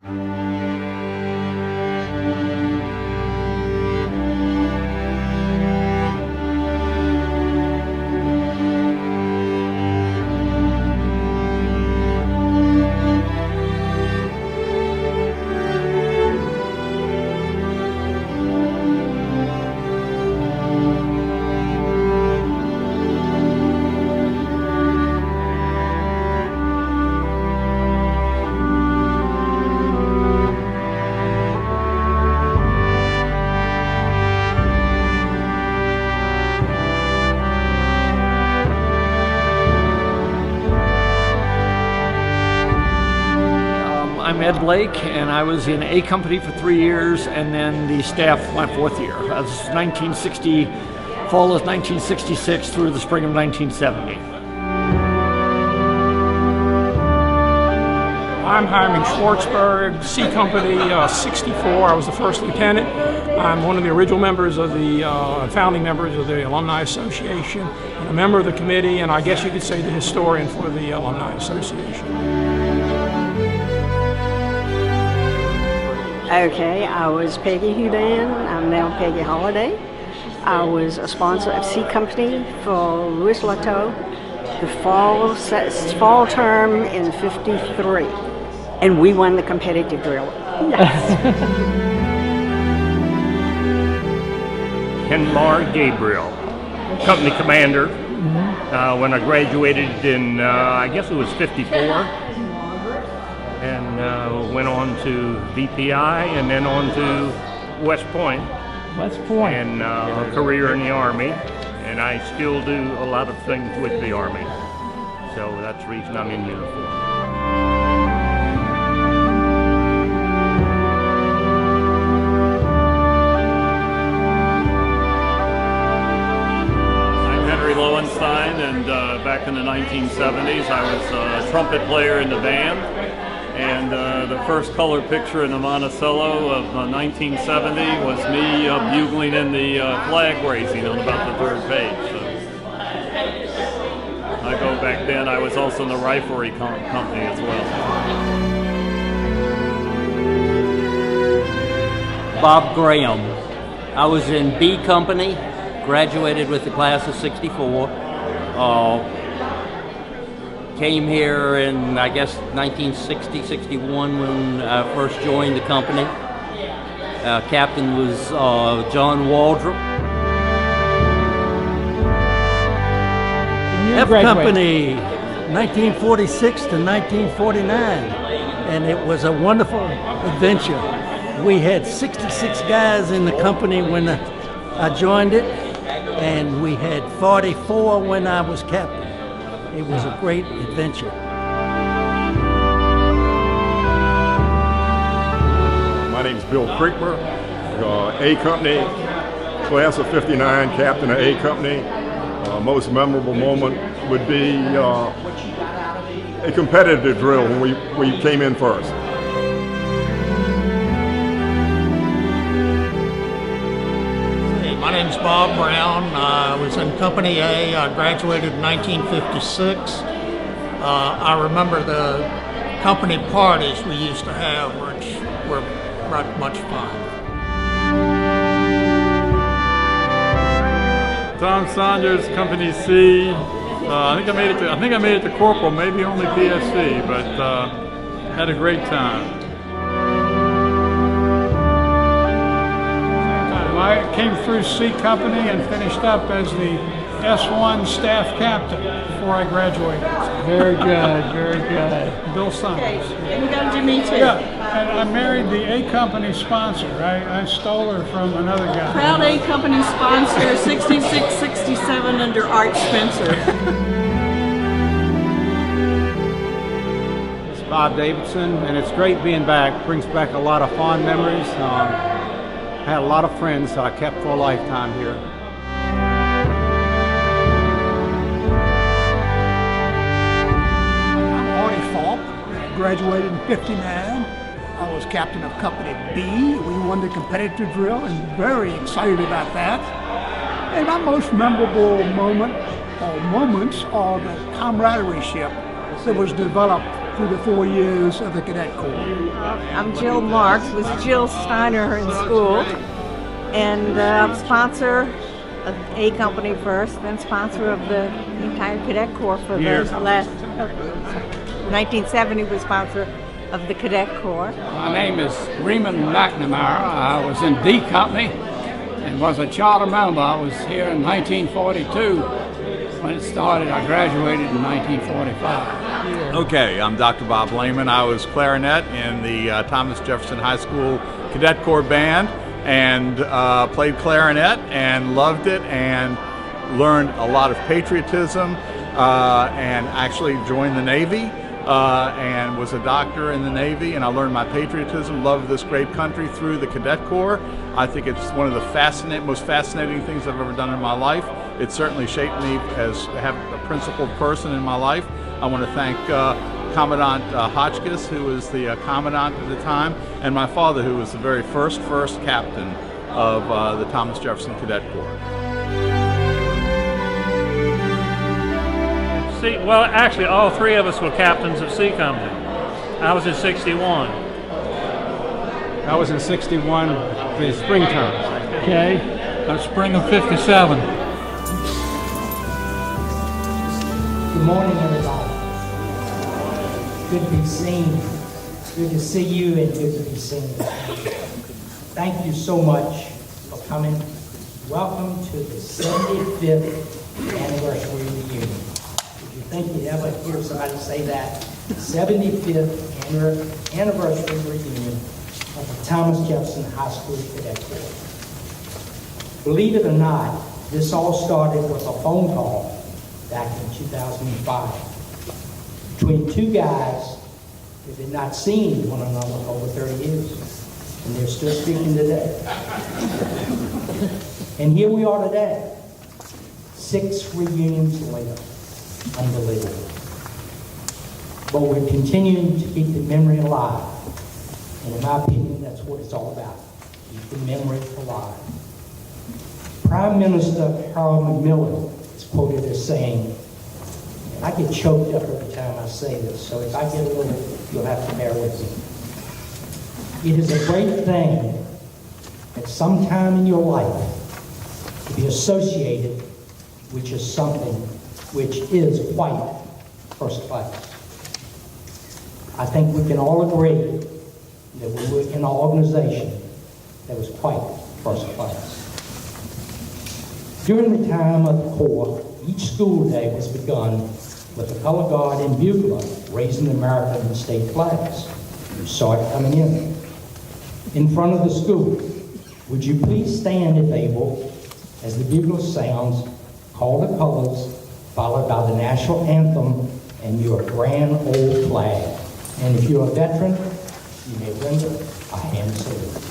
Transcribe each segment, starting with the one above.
I'm Ed Blake, and I was in A Company for 3 years, and then the staff my 4th year. That was fall of 1966 through the spring of 1970. I'm Hyman Schwartzberg, C Company 64. I was the first lieutenant. I'm one of the original members of the founding members of the Alumni Association, and a member of the committee, and I guess you could say the historian for the Alumni Association. Okay, I was Peggy Houdan. I'm now Peggy Holliday. I was a sponsor of C Company for Louis Lotto the fall term in '53. And we won the competitive drill. Yes. Kenmar Gabriel, company commander. When I graduated in, I guess it was '54. And went on to VPI and then on to West Point. And a career in the Army. And I still do a lot of things with the Army. So that's the reason I'm in uniform. I'm Henry Lowenstein, and back in the 1970s I was a trumpet player in the band. And the first color picture in the Monticello of 1970 was me bugling in the flag raising on about the 3rd page. So I go back then. I was also in the riflery company as well. Bob Graham. I was in B Company, graduated with the class of '64. Came here in, I guess, 1960, '61 when I first joined the company. Captain was John Waldrop. F Company, 1946 to 1949, and it was a wonderful adventure. We had 66 guys in the company when I joined it, and we had 44 when I was captain. It was a great adventure. My name's Bill Kriegmer, A Company, class of '59, captain of A Company. Most memorable moment would be a competitive drill when we came in first. My name's Bob Brown. I was in Company A. I graduated in 1956. I remember the company parties we used to have, which were much fun. Tom Saunders, Company C. I think I made it to corporal, maybe only PSC, but had a great time. I came through C Company and finished up as the S1 staff captain before I graduated. Very good, very good. Bill Summers. And come to me too. Yeah, and I married the A Company sponsor. I stole her from another guy. Proud A Company sponsor, 66, 67 under Art Spencer. It's Bob Davidson, and it's great being back. Brings back a lot of fond memories. I had a lot of friends that I kept for a lifetime here. I'm Artie Falk, graduated in '59. I was captain of Company B. We won the competitive drill and very excited about that. And my most memorable moment or moments are the camaraderie that was developed through the 4 years of the Cadet Corps? I'm Jill Marks, was Jill Steiner in school, and sponsor of A Company first, then sponsor of the entire Cadet Corps for the last, 1970 was sponsor of the Cadet Corps. My name is Raymond McNamara. I was in D Company and was a charter member. I was here in 1942 when it started. I graduated in 1945. Okay, I'm Dr. Bob Lehman. I was clarinet in the Thomas Jefferson High School Cadet Corps Band and played clarinet and loved it and learned a lot of patriotism and actually joined the Navy. And was a doctor in the Navy, and I learned my patriotism, love of this great country through the Cadet Corps. I think it's one of the most fascinating things I've ever done in my life. It certainly shaped me as have a principled person in my life. I want to thank Commandant Hotchkiss, who was the commandant at the time, and my father, who was the very first captain of the Thomas Jefferson Cadet Corps. Well, actually, all three of us were captains of C Company. I was in 61. I was in 61, the spring term. Okay, spring of 57. Good morning, everybody. Good to be seen. Good to see you and good to be seen. Thank you so much for coming. Welcome to the 75th anniversary reunion. Think you'd ever hear somebody say that? 75th anniversary reunion of the Thomas Jefferson High School Cadet Corps. Believe it or not, this all started with a phone call back in 2005 between two guys that had not seen one another for over 30 years, and they're still speaking today. And here we are today, 6 reunions later. Unbelievable. But we're continuing to keep the memory alive. And in my opinion, that's what it's all about. Keep the memory alive. Prime Minister Harold Macmillan is quoted as saying, and I get choked up every time I say this, so if I get a little, you'll have to bear with me. It is a great thing at some time in your life to be associated with just something which is quite first class. I think we can all agree that we were in an organization that was quite first class. During the time of the Corps, each school day was begun with the color guard and bugler raising the American and state flags. You saw it coming in front of the school. Would you please stand if able as the bugle sounds, call the colors, followed by the national anthem and your grand old flag. And if you're a veteran, you may render a hand salute.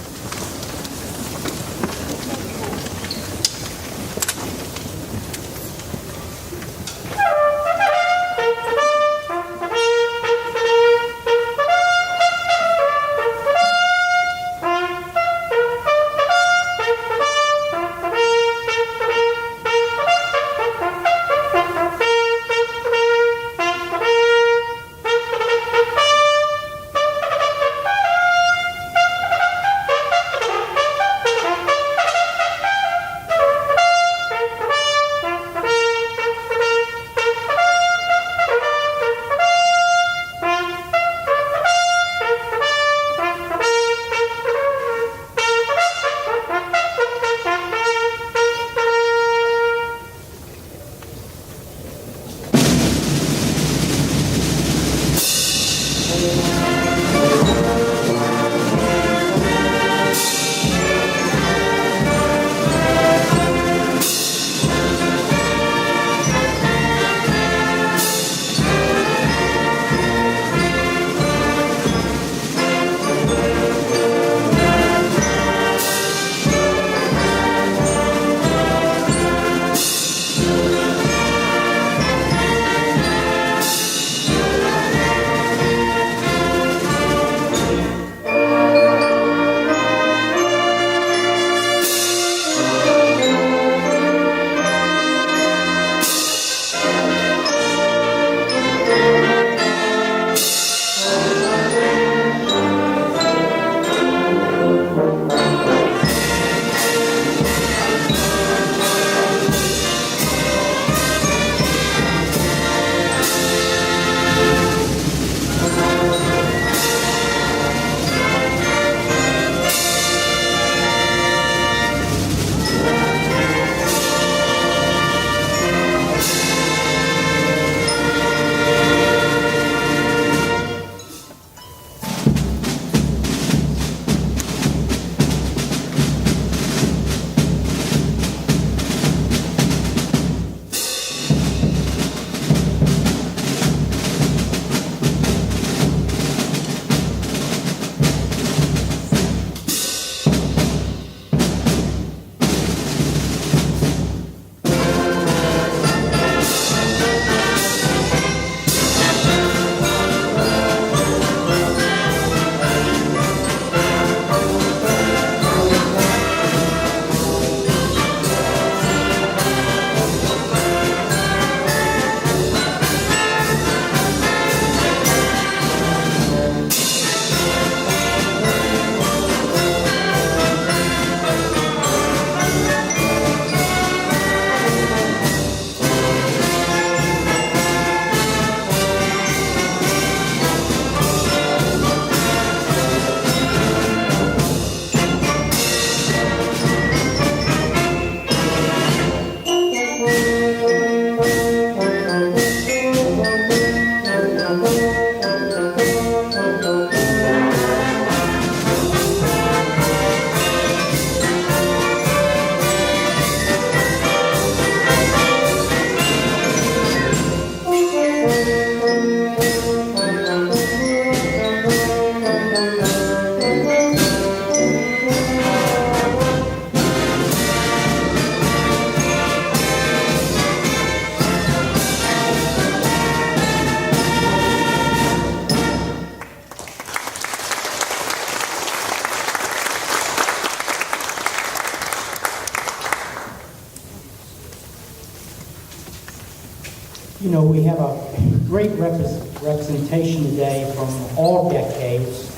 know, we have a great representation today from all decades.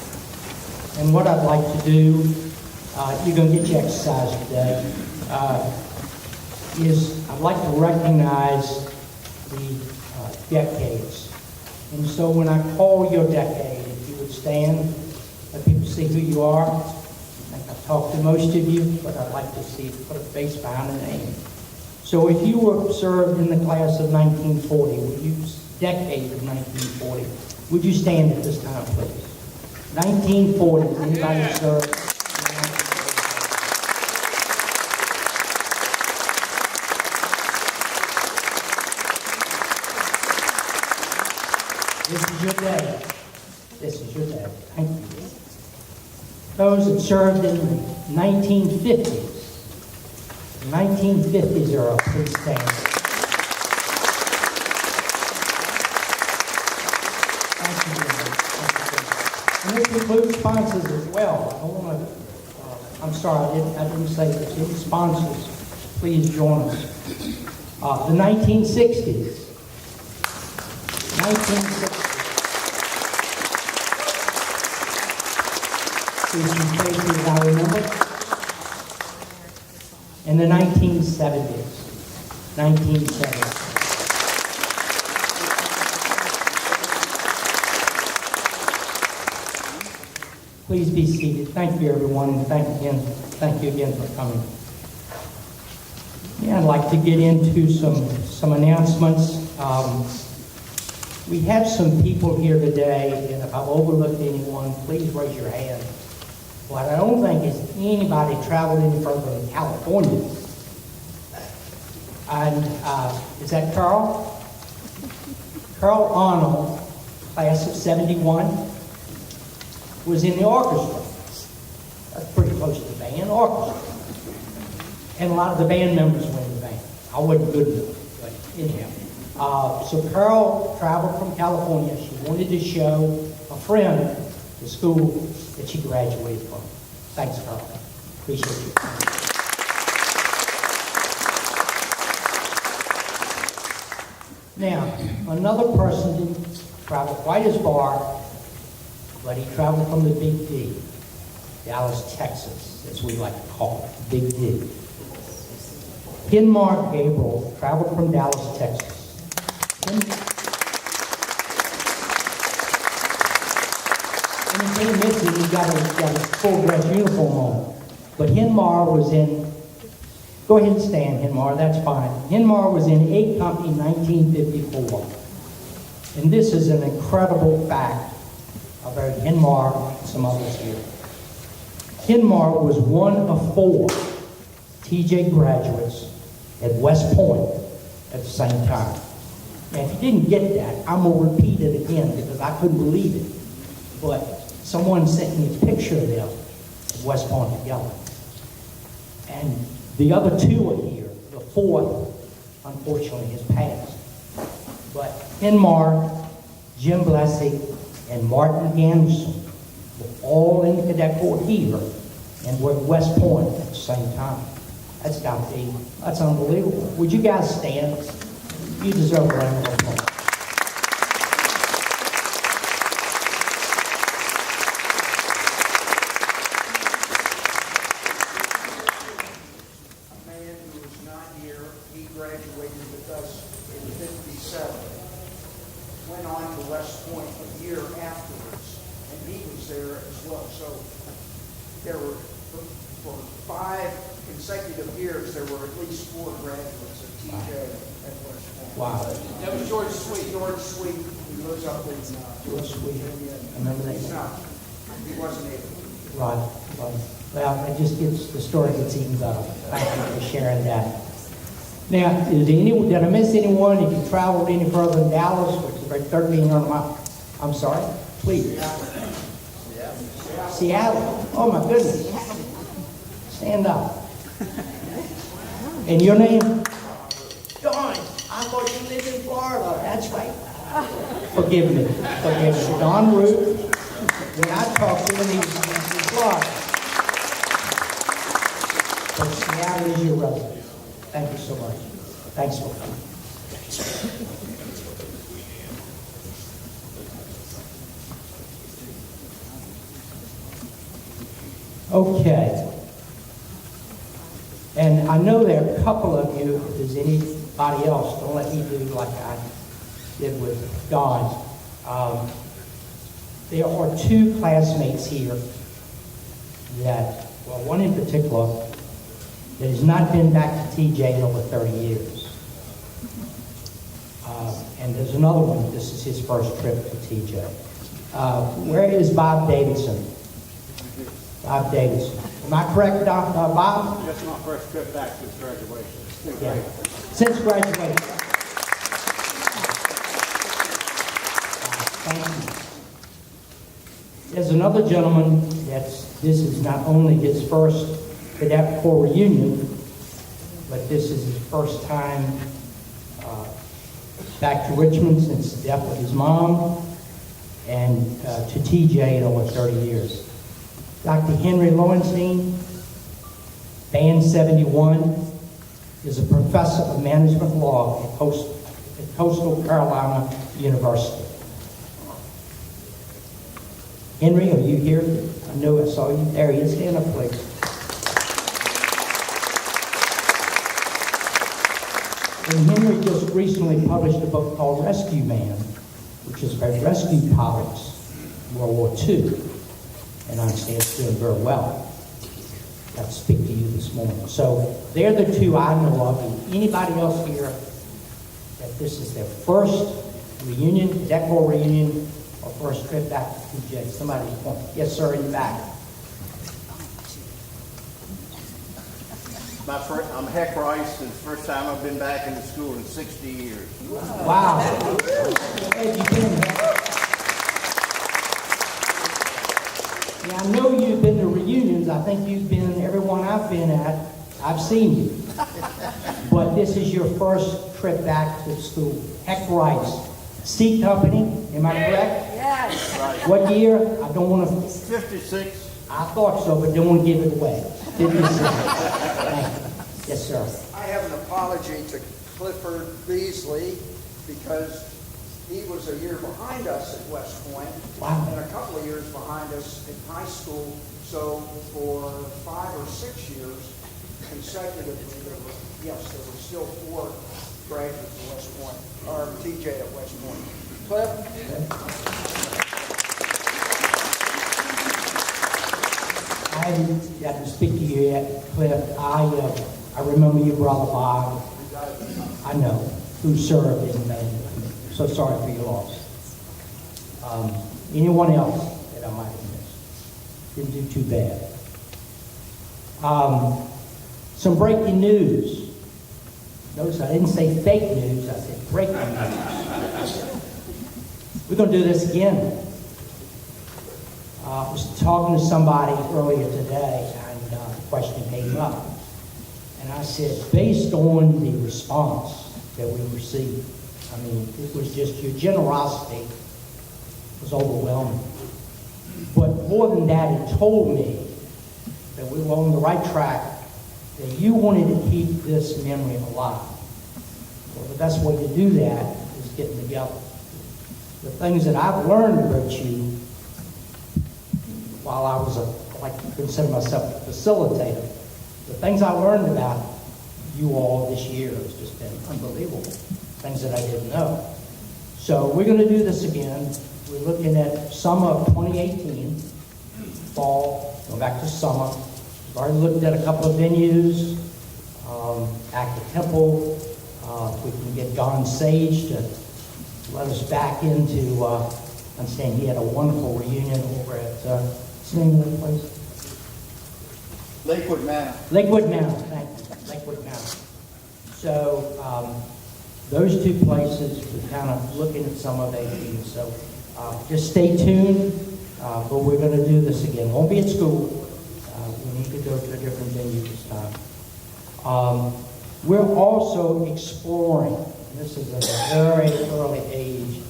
And what I'd like to do, you're going to get your exercise today, is I'd like to recognize the decades. And so when I call your decade, if you would stand, let people see who you are. I think I've talked to most of you, but I'd like to see put a face behind a name. So if you were served in the class of 1940, would you, decade of 1940, would you stand at this time, please? 1940, does anybody serve? This is your day. This is your day. Thank you. Those that served in the 1950s. The 1950s are up. Please stand. Thank you. And this includes sponsors as well. I want to, I'm sorry, I didn't say this. Any sponsors, please join us. The 1960s. 1960s. These some faces I remember. In the 1970s. 1970s. Please be seated. Thank you, everyone, and thank you again for coming. Yeah, I'd like to get into some announcements. We have some people here today, and if I've overlooked anyone, please raise your hand. What I don't think is anybody traveled any further than California. And is that Carl? Carl Arnold, class of 71, was in the orchestra. That's pretty close to the band, orchestra. And a lot of the band members were in the band. I wasn't good enough, but anyhow. So Carol traveled from California. She wanted to show a friend the school that she graduated from. Thanks, Carl. Appreciate you. Now, another person didn't travel quite as far, but he traveled from the Big D, Dallas, Texas, as we like to call it, Big D. Hinmar Gabriel traveled from Dallas, Texas. And he came missing, he got a full dress uniform on. But Hinmar was in, go ahead and stand, Hinmar, that's fine. Hinmar was in A Company in 1954. And this is an incredible fact about Hinmar and some others here. Hinmar was one of 4 TJ graduates at West Point at the same time. Now, if you didn't get that, I'm going to repeat it again because I couldn't believe it. But someone sent me a picture of them at West Point together. And the other 2 are here. The 4th, unfortunately, has passed. But Hinmar, Jim Blessing, and Martin Anderson were all in the Cadet Corps here and were at West Point at the same time. That's unbelievable. Would you guys stand? You deserve a round of applause. A man who was not here, he graduated with us in 57. Went on to West Point a year afterwards, and he was there as well. So there were, for 5 consecutive years, there were at least 4 graduates of TJ at West Point. Wow. That was George Sweet. George Sweet, who lives up in George Sweet. I remember that. He's not. He wasn't able. Right. Well, it just gets, the story gets even better. Thank you for sharing that. Now, did I miss anyone? If you traveled any further than Dallas, which is about 1,300 miles, I'm sorry, please. Seattle. Oh my goodness. Stand up. And your name? Don. I thought you lived in Florida. That's right. Forgive me. Don Root. When I talked to him, he was in Florida. But Seattle is your residence. Thank you so much. Thanks for coming. Okay. And I know there are a couple of you, if there's anybody else, don't let me do like I did with Don. There are two classmates here that, well, one in particular, that has not been back to TJ in over 30 years. And there's another one, this is his first trip to TJ. Where is Bob Davidson? Bob Davidson. Am I correct, Bob? That's my first trip back since graduation. Yeah. Since graduation. Thank you. There's another gentleman this is not only his first Cadet Corps reunion, but this is his first time back to Richmond since the death of his mom, and to TJ in over 30 years. Dr. Henry Lowenstein, Band 71, is a professor of management law at Coastal Carolina University. Henry, are you here? I know I saw you. There he is. Stand up, please. And Henry just recently published a book called Rescue Man, which is about rescue pilots in World War II. And I understand it's doing very well. Got to speak to you this morning. So they're the two I know of. And anybody else here that this is their first reunion, Cadet Corps reunion, or first trip back to TJ? Somebody's point. Yes, sir, in the back. I'm Heck Rice, and it's the first time I've been back in the school in 60 years. Wow. Glad you've been here. Yeah, I know you've been to reunions. I think you've been every one I've been at. I've seen you. But this is your first trip back to school. Heck Rice. C Company, am I correct? Yes. Right. What year? I don't want to... 56. I thought so, but don't want to give it away. 56. Thank you. Yes, sir. I have an apology to Clifford Beasley because he was a year behind us at West Point. Wow. And a couple of years behind us in high school. So for 5 or 6 years consecutively, there were still 4 graduates at West Point, or TJ at West Point. Cliff? I haven't got to speak to you yet, Cliff. I remember your brother Bob. I know, who served in the Navy. So sorry for your loss. Anyone else that I might have missed? Didn't do too bad. Some breaking news. Notice I didn't say fake news, I said breaking news. We're going to do this again. I was talking to somebody earlier today, and the question came up. And I said, based on the response that we received, I mean, it was just your generosity was overwhelming. But more than that, it told me that we were on the right track, that you wanted to keep this memory alive. Well, the best way to do that is getting together. The things that I've learned about you while I was I like to consider myself a facilitator, the things I learned about you all this year has just been unbelievable. Things that I didn't know. So we're going to do this again. We're looking at summer of 2018, fall, going back to summer. We've already looked at a couple of venues, Active Temple. If we can get Don Sage to let us back into, understand he had a wonderful reunion over at, what's the name of that place? Lakewood Manor. Lakewood Manor, thank you. Lakewood Manor. So those two places, we're kind of looking at some of 18. So just stay tuned, but we're going to do this again. Won't be at school. We need to go to a different venue this time. We're also exploring, and this is at a very early age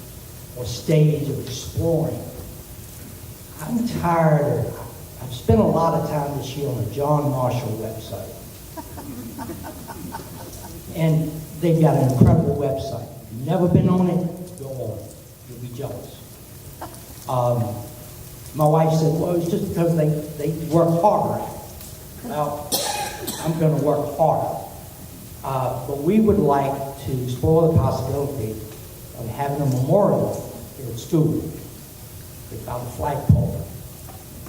or stage of exploring. I'm tired of, I've spent a lot of time this year on the John Marshall website. And they've got an incredible website. If you've never been on it, go on it. You'll be jealous. My wife said, well, it's just because they work harder at it. Well, I'm going to work harder. But we would like to explore the possibility of having a memorial here at school without a flagpole.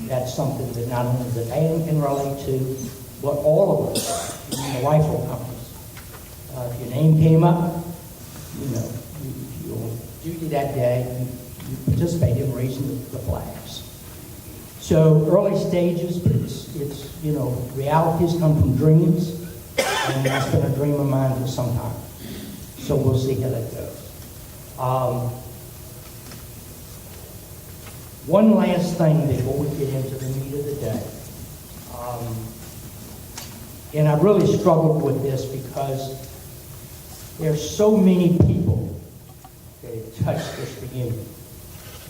That's something that not only the band can relate to, but all of us in the rifle companies. If your name came up, you know, you're on duty that day, you participate in raising the flags. So early stages, but it's you know, realities come from dreams, and that's been a dream of mine for some time. So we'll see how that goes. One last thing before we get into the meat of the day. And I really struggled with this because there's so many people that have touched this reunion.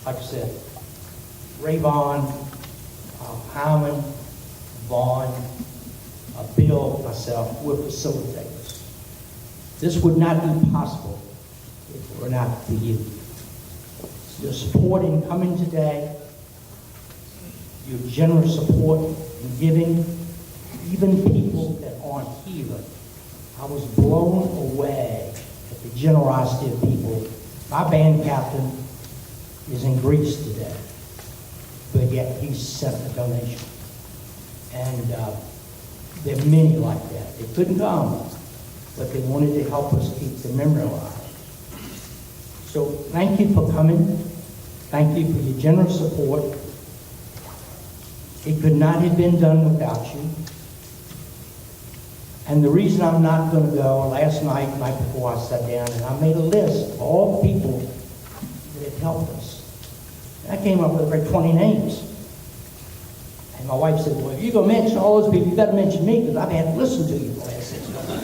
Like I said, Ray Vaughn, Hyman, Vaughn, Bill, myself, we're facilitators. This would not be possible if it were not for you. Your support in coming today, your generous support in giving, even people that aren't here. I was blown away at the generosity of people. My band captain is in Greece today, but yet he sent a donation. And there are many like that. They couldn't come, but they wanted to help us keep the memory alive. So thank you for coming. Thank you for your generous support. It could not have been done without you. And the reason I'm not going to go, last night before I sat down, and I made a list of all the people that have helped us. And I came up with about 20 names. And my wife said, well, if you're going to mention all those people, you better mention me, because I've had to listen to you for the last 6 months.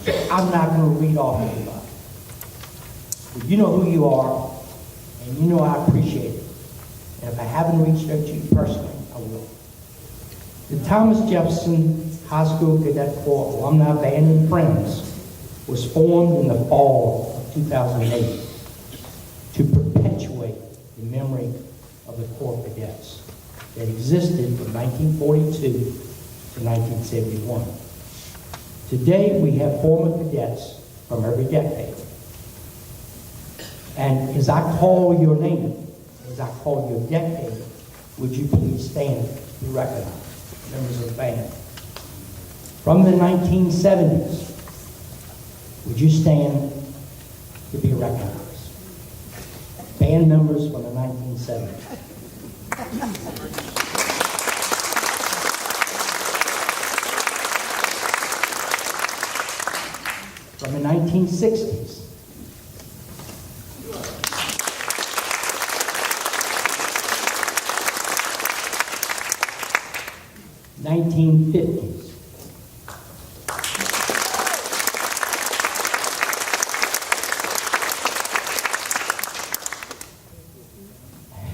So I'm not going to read off everybody. But you know who you are, and you know I appreciate it. And if I haven't reached out to you personally, I will. The Thomas Jefferson High School Cadet Corp Alumni Band and Friends was formed in the fall of 2008 to perpetuate the memory of the Corps cadets that existed from 1942 to 1971. Today, we have former cadets from every decade. And as I call your name, as I call your decade, would you please stand to be recognized, members of the band? From the 1970s, would you stand to be recognized? Band members from the 1970s. From the 1960s. '50s.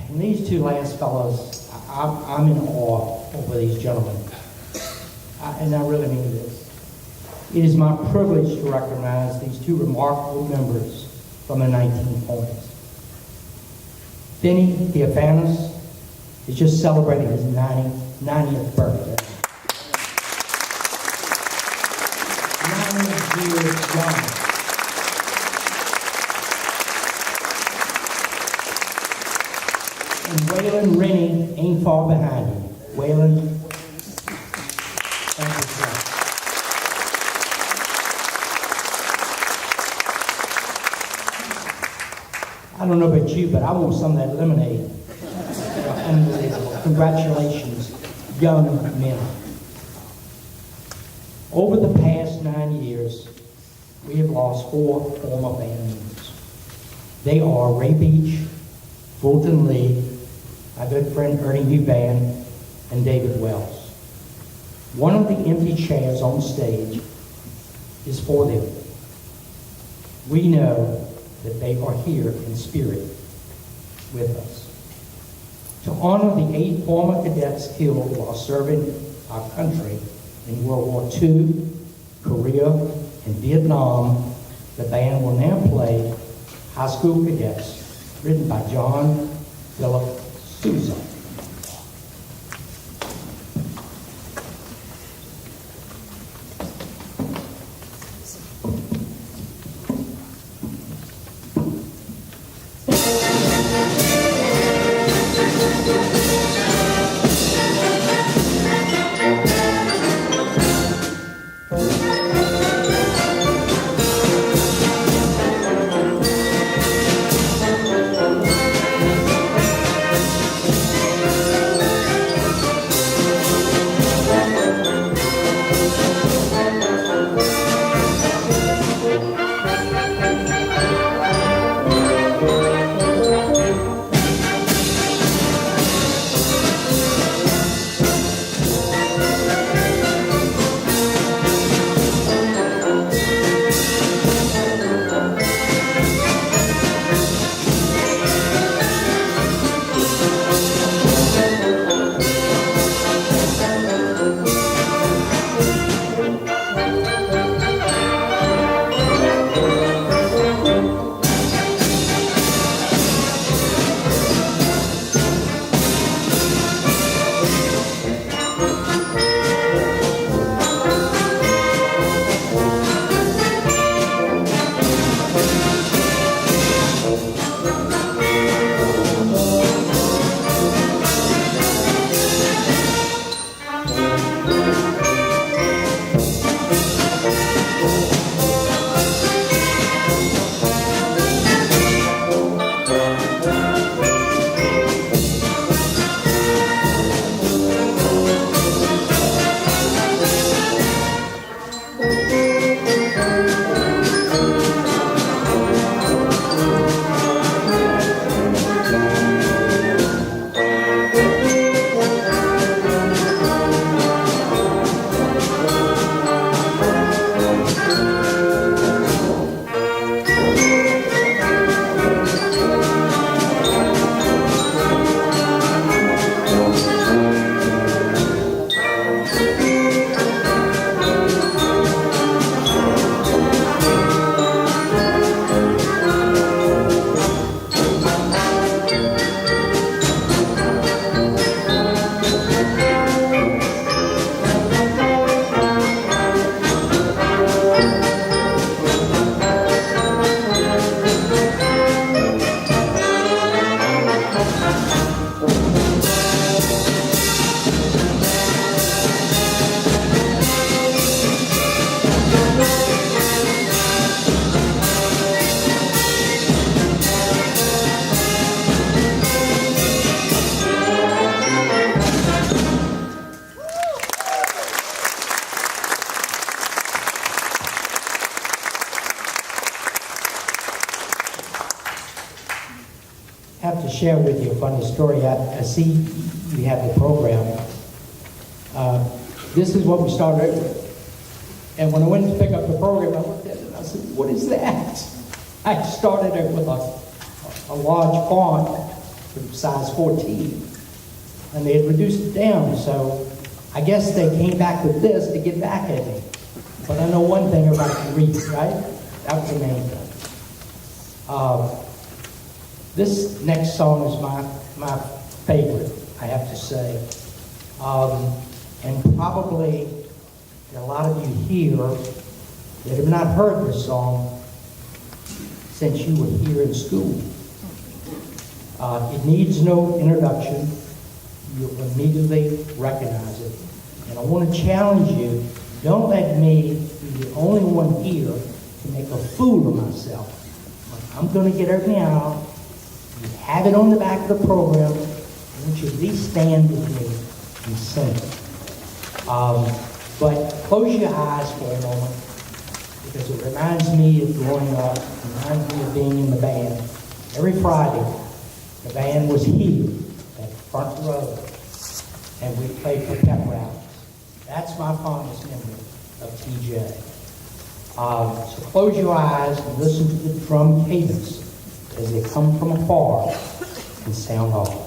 And these two last fellows, I'm in awe over these gentlemen. And I really mean this. It is my privilege to recognize these two remarkable members from the 1940s. Benny Theophanis is just celebrating his 90th birthday. 90 years young. And Waylon Rennie ain't far behind him. Waylon, thank you, sir. I don't know about you, but I want some of that lemonade. Unbelievable. Congratulations, young men. Over the past 9 years, we have lost 4 former band members. They are Ray Beach, Fulton Lee, my good friend Ernie Huban, and David Wells. One of the empty chairs on stage is for them. We know that they are here in spirit with us. To honor the 8 former cadets killed while serving our country in World War II, Korea, and Vietnam, the band will now play High School Cadets, written by John Philip Susan. Have to share with you a funny story. I see you have the program. This is what we started with. And when I went to pick up the program, I looked at it and I said, what is that? I started it with a large font from size 14. And they had reduced it down, so I guess they came back with this to get back at me. But I know one thing, everybody can read, right? That was the main thing. This next song is my favorite, I have to say. And probably a lot of you here that have not heard this song since you were here in school. It needs no introduction. You'll immediately recognize it. And I want to challenge you, don't let me be the only one here to make a fool of myself. I'm going to get everything out. You have it on the back of the program. I want you to at least stand with me and sing. But close your eyes for a moment, because it reminds me of growing up, it reminds me of being in the band. Every Friday, the band was here at the front row, and we played for pep rallies. That's my fondest memory of TJ. So close your eyes and listen to the drum cadence as they come from afar and sound hollow.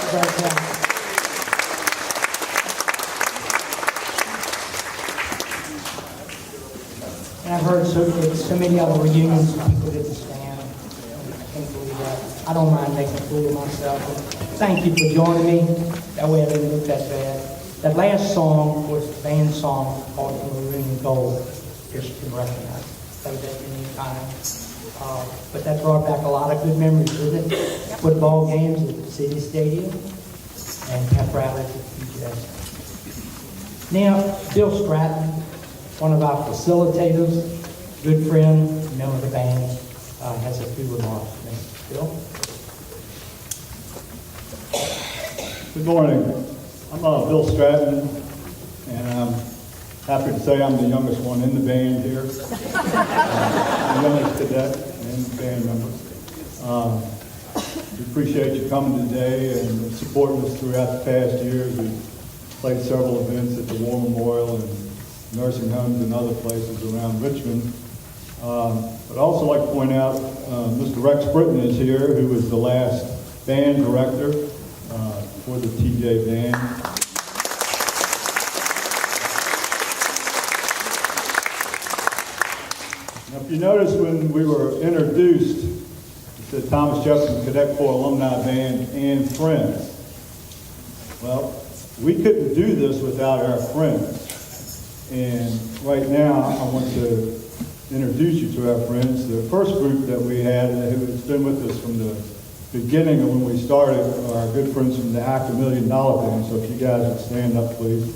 And I've heard so many other reunions, people didn't stand. I can't believe that. I don't mind making a fool of myself. Thank you for joining me. That way I didn't look that bad. That last song was the band song called Maroon Gold, just to recognize. Played that many times. But that brought back a lot of good memories, didn't it? Football games at the City Stadium and pep rallies at TJHS. Now, Bill Stratton, one of our facilitators, good friend, member of the band, has a few remarks to make. Bill? Good morning. I'm Bill Stratton, and I'm happy to say I'm the youngest one in the band here. The youngest cadet and band member. We appreciate you coming today and supporting us throughout the past years. We've played several events at the War Memorial and nursing homes and other places around Richmond. But I'd also like to point out Mr. Rex Britton is here, who was the last band director for the TJ band. Now, if you notice when we were introduced, it said Thomas Jefferson Cadet Corp Alumni Band and Friends. Well, we couldn't do this without our friends. And right now, I want to introduce you to our friends. The first group that we had, who has been with us from the beginning of when we started, are our good friends from the Act $1 Million Band. So if you guys would stand up, please.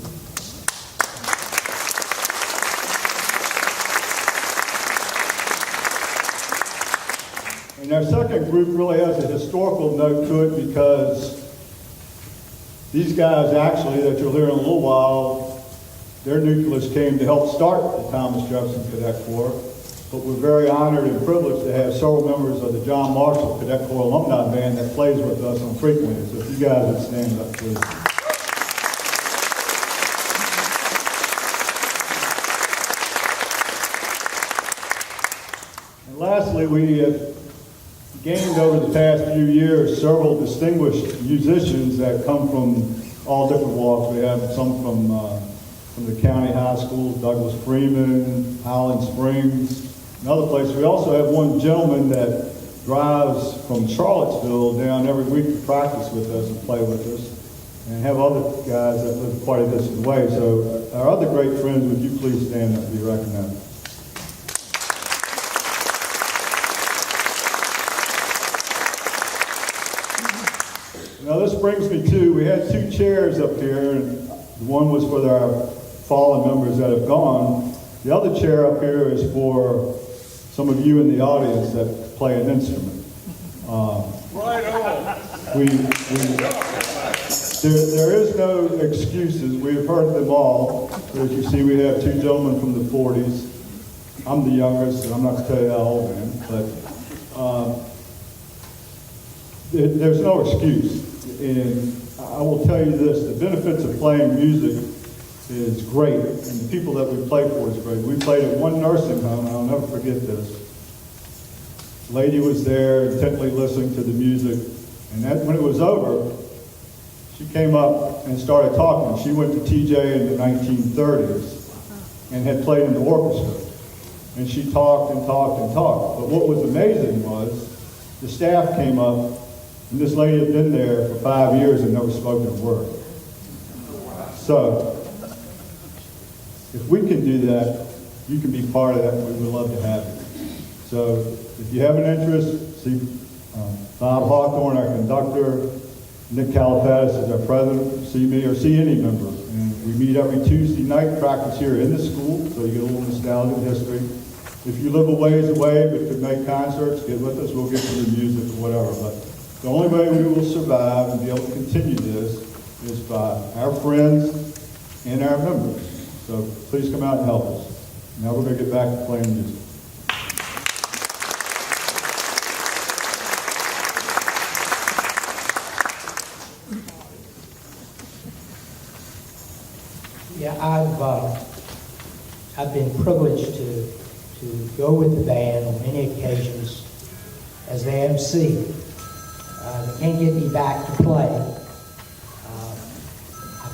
And our second group really has a historical note to it because these guys actually, that you'll hear in a little while, their nucleus came to help start the Thomas Jefferson Cadet Corps, but we're very honored and privileged to have several members of the John Marshall Cadet Corps Alumni Band that plays with us on frequently. So if you guys would stand up, please. And lastly, we have gained over the past few years several distinguished musicians that come from all different walks. We have some from the county high schools, Douglas Freeman, Highland Springs, and other places. We also have one gentleman that drives from Charlottesville down every week to practice with us and play with us, and have other guys that live quite a distance away. So our other great friends, would you please stand up and be recognized? Now this brings me to, we had two chairs up here, and one was for our fallen members that have gone. The other chair up here is for some of you in the audience that play an instrument. Right on. There is no excuses. We've heard them all. As you see, we have two gentlemen from the 40s. I'm the youngest, and I'm not going to tell you how old I am, but there's no excuse. And I will tell you this, the benefits of playing music is great, and the people that we play for is great. We played at one nursing home, and I'll never forget this. The lady was there intently listening to the music, and that, when it was over, she came up and started talking. She went to TJ in the 1930s and had played in the orchestra. And she talked and talked and talked. But what was amazing was the staff came up, and this lady had been there for 5 years and never spoken a word. So, if we can do that, you can be part of that, and we would love to have you. So, if you have an interest, see Bob Hawthorne, our conductor, Nick Califatis is our president, see me or see any member. And we meet every Tuesday night, practice here in the school, so you get a little nostalgia and history. If you live a ways away but could make concerts, get with us, we'll get you the music or whatever. But the only way we will survive and be able to continue this is by our friends and our members. So please come out and help us. Now we're going to get back to playing music. Yeah, I've been privileged to go with the band on many occasions as the MC. They can't get me back to play,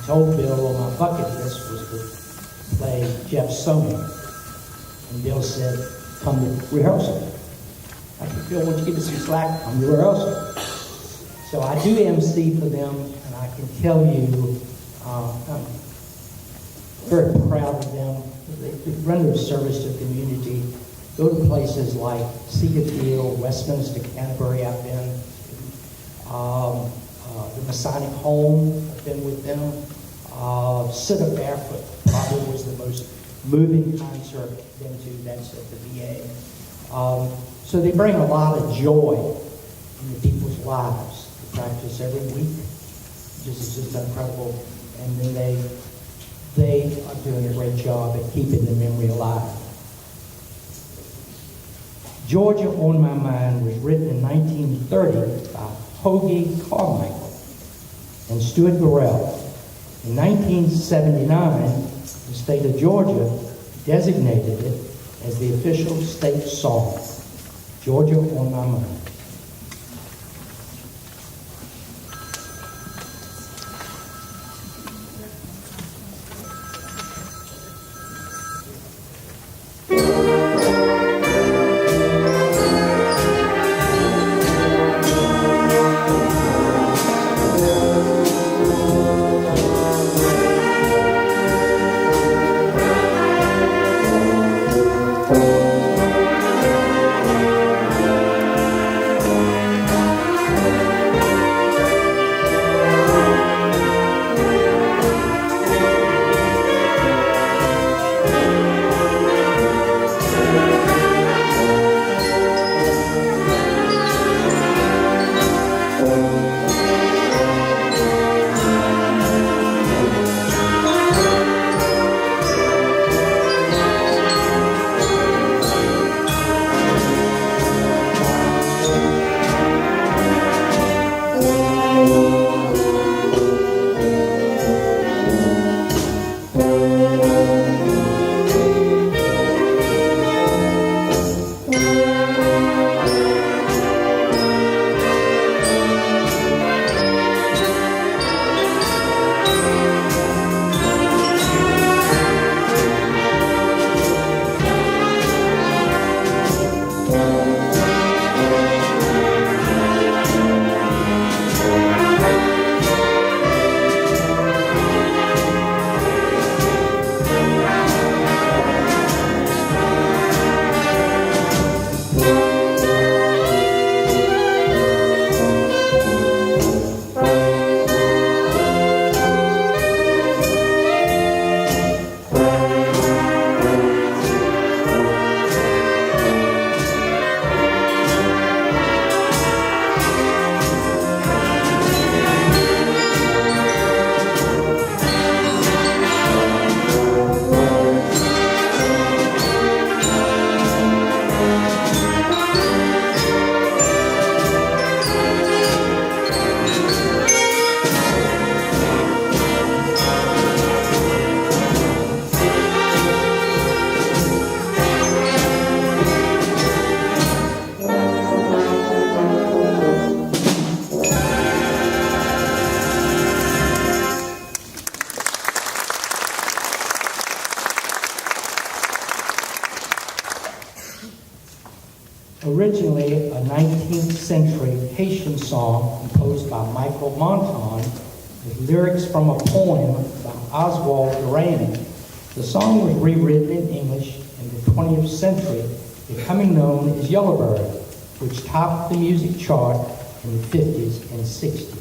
told Bill on my bucket list was to play Jeff Sonny. And Bill said, come to rehearsal. I said, Bill, why don't you give me some slack? Come to rehearsal. So I do MC for them, and I can tell you, I'm very proud of them. They render service to the community. Go to places like Cedar Field, Westminster, Canterbury, I've been. The Masonic Home, I've been with them. Sit Up Barefoot probably was the most moving concert I've been to. That's at the VA. So they bring a lot of joy into people's lives. They practice every week. It's just incredible. And then they are doing a great job at keeping the memory alive. Georgia on My Mind was written in 1930 by Hoagie Carmichael and Stuart Burrell. In 1979, the state of Georgia designated it as the official state song, Georgia on My Mind. Originally a 19th century Haitian song composed by Michael Monton with lyrics from a poem by Oswald Durand. The song was rewritten in English in the 20th century, becoming known as Yellowbird, which topped the music chart in the 50s and 60s.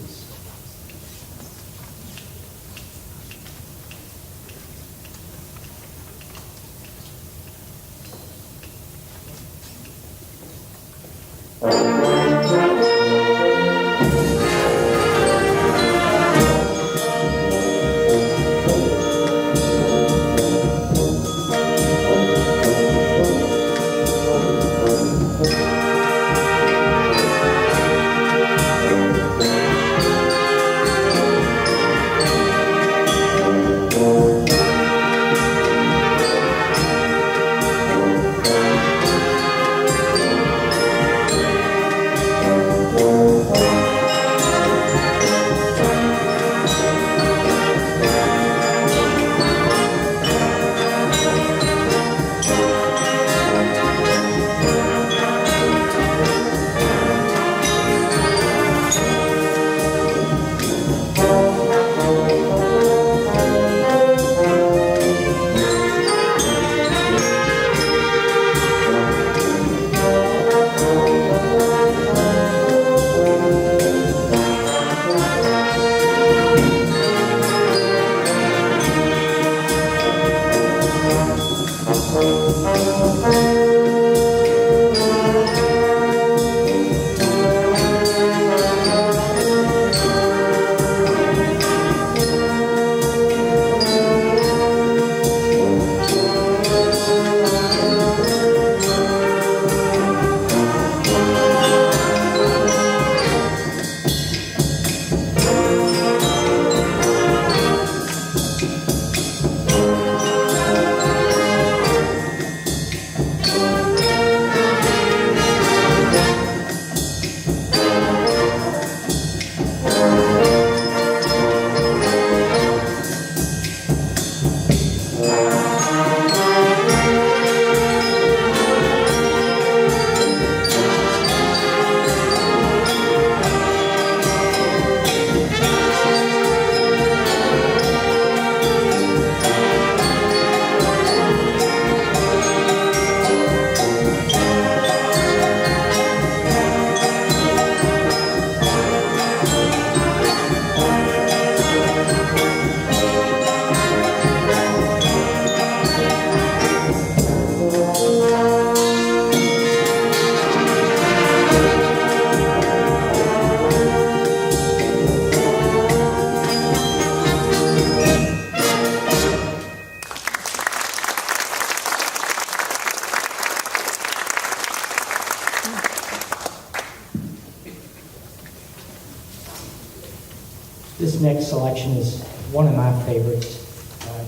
This next selection is one of my favorites.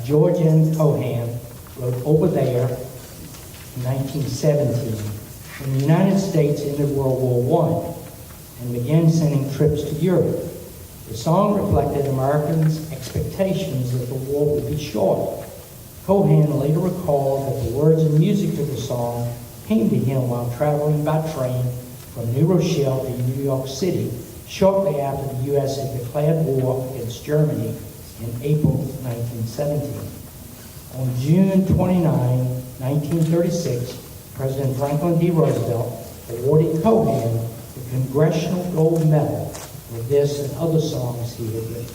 George N. Cohan wrote Over There in 1917 when the United States ended World War I and began sending troops to Europe. The song reflected Americans' expectations that the war would be short. Cohan later recalled that the words and music of the song came to him while traveling by train from New Rochelle to New York City shortly after the U.S. had declared war against Germany in April 1917. On June 29, 1936, President Franklin D. Roosevelt awarded Cohan the Congressional Gold Medal for this and other songs he had written.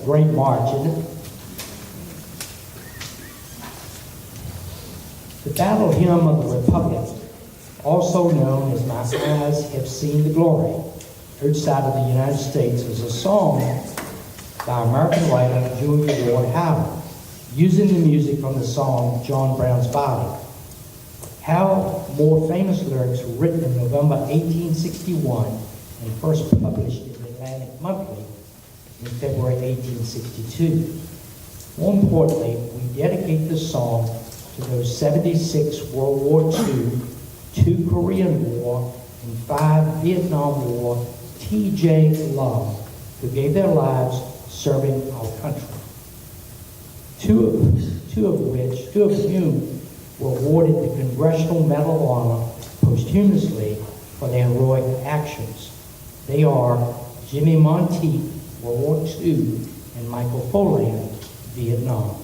Great march, isn't it? The Battle Hymn of the Republic, also known as My Eyes Have Seen the Glory, outside of the United States, is a song by American writer Julia Ward Howe, using the music from the song John Brown's Body. Howe, more famous lyrics were written in November 1861 and first published in the Atlantic Monthly in February 1862. More importantly, we dedicate this song to those 76 World War II, 2 Korean War, and 5 Vietnam War TJ alum who gave their lives serving our country. Two of whom were awarded the Congressional Medal of Honor posthumously for their heroic actions. They are Jimmy Monteith, World War II, and Michael Foland, Vietnam.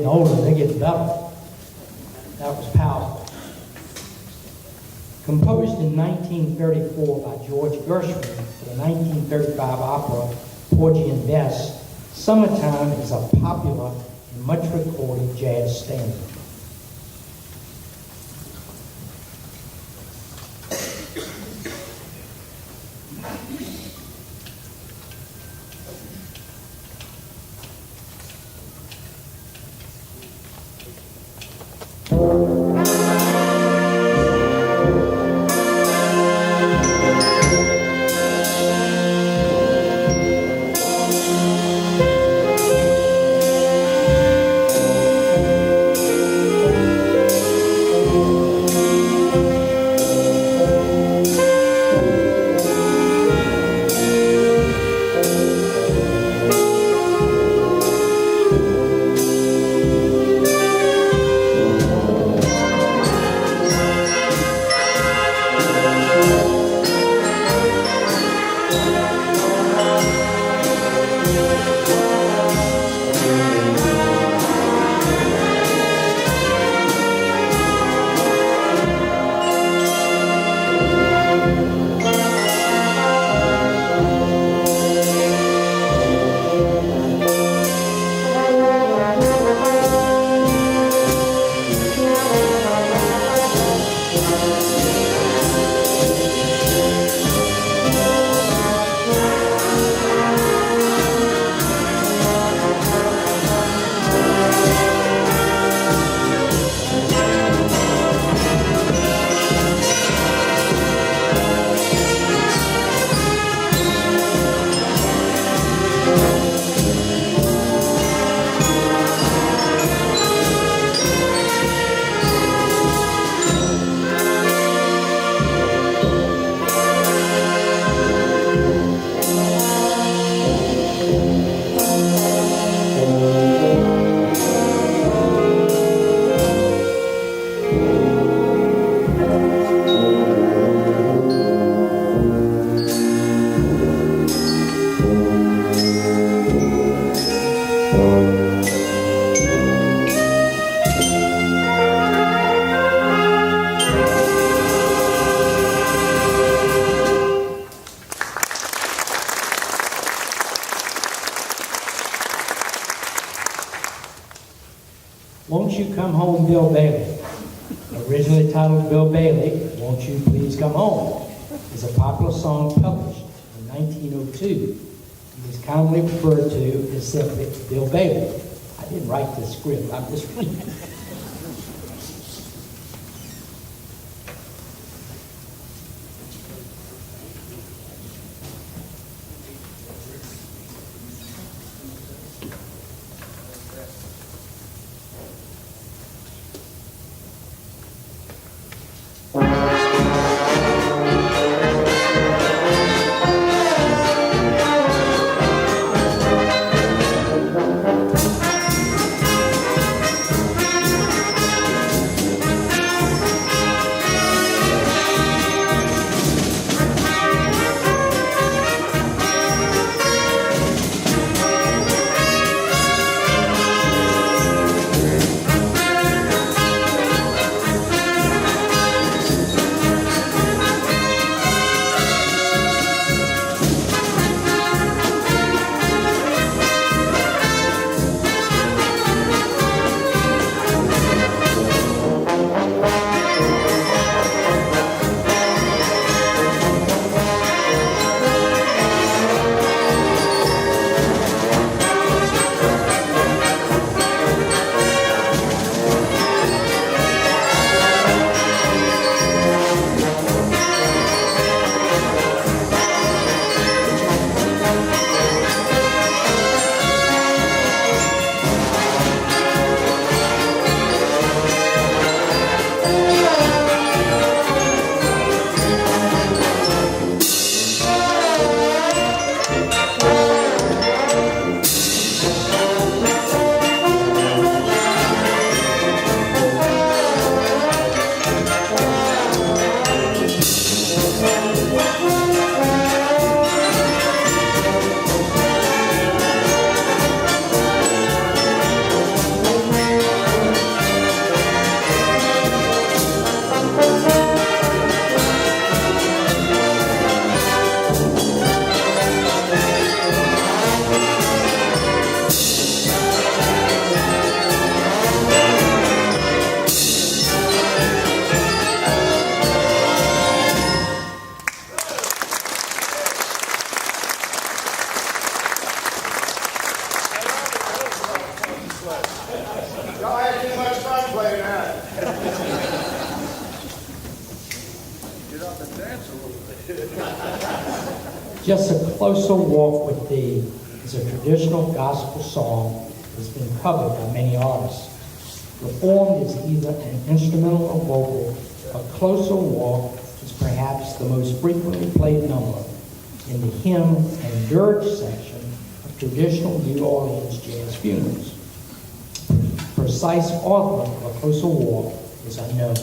getting older, they're getting better. That was powerful. Composed in 1934 by George Gershwin for the 1935 opera Porgy and Bess, Summertime is a popular and much recorded jazz standard. Won't You Come Home, Bill Bailey? Originally titled Bill Bailey, Won't You Please Come Home, is a popular song published in 1902. It is commonly referred to as simply Bill Bailey. I didn't write this script, I'm just reading it. Just a Closer Walk with Thee is a traditional gospel song that's been covered by many artists. Performed as either an instrumental or vocal, A Closer Walk is perhaps the most frequently played number in the hymn and dirge section of traditional New Orleans jazz funerals. Precise author of A Closer Walk is unknown.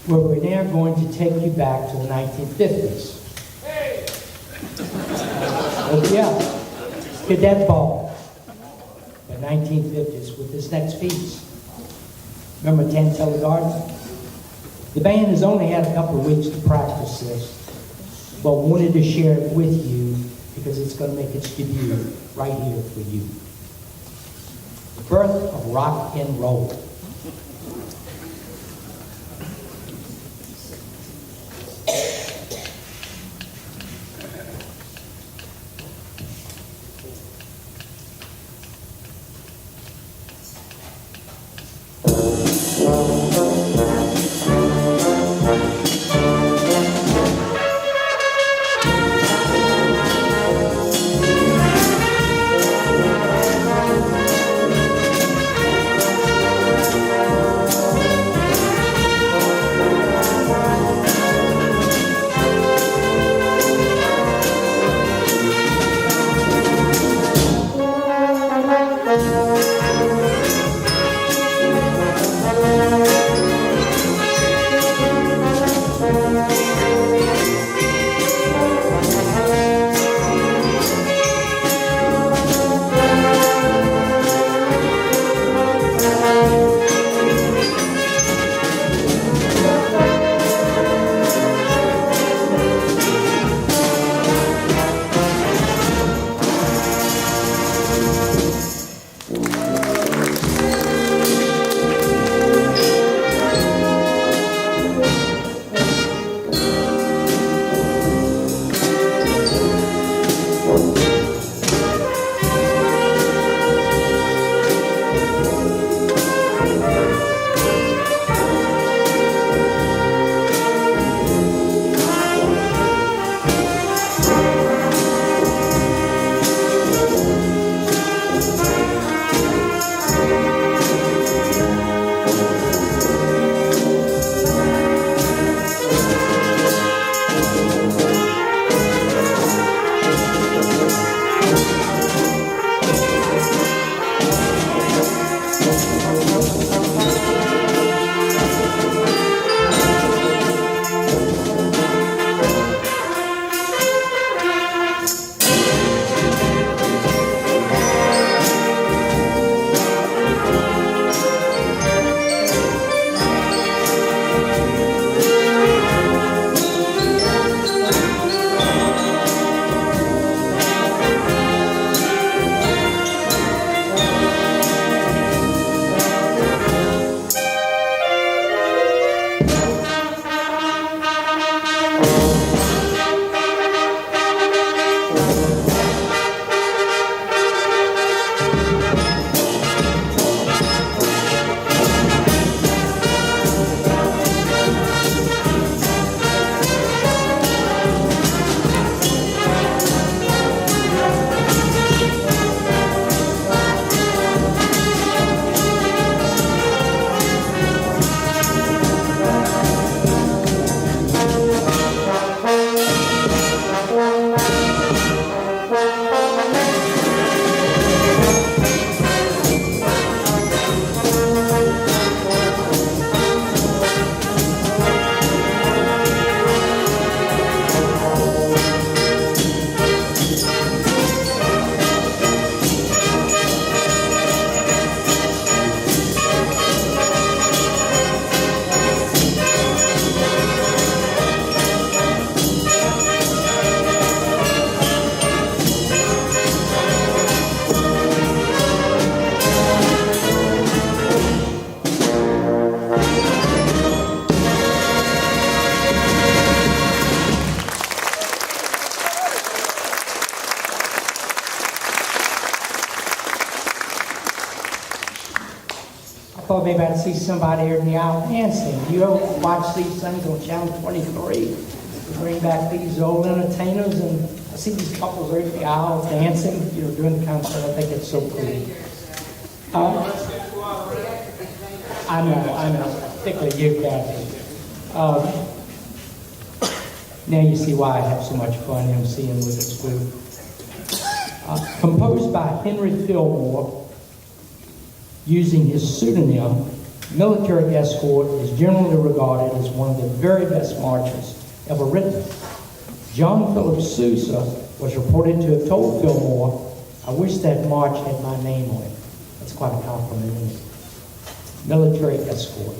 Where we're now going to take you back to the 1950s. Yeah, Cadet Ball, the 1950s, with this next piece. Remember Tantella Garden? The band has only had a couple of weeks to practice this, but wanted to share it with you because it's going to make its debut right here for you. The birth of rock and roll. thought maybe I'd see somebody here in the aisle dancing. You ever watch these things on Channel 23? We bring back these old entertainers, and I see these couples right in the aisle dancing, during the concert. I think it's so cool. I know, particularly you, Kathy. Now you see why I have so much fun emceeing with this group. Composed by Henry Fillmore, using his pseudonym, Military Escort is generally regarded as one of the very best marches ever written. John Philip Sousa was reported to have told Fillmore, "I wish that march had my name on it." That's quite a compliment, isn't it? Military Escort.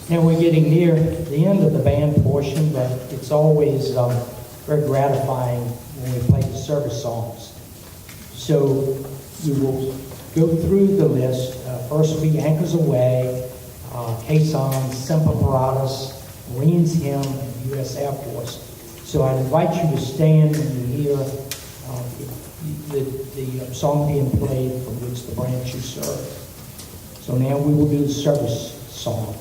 Now we're getting near the end of the band portion, but it's always very gratifying when we play the service songs. So we will go through the list. First will be Anchors Away, Caisson, Semper Paratus, Marines Hymn, and U.S. Air Force. So I'd invite you to stand when you hear the song being played from which the branch you serve. So now we will do the service song.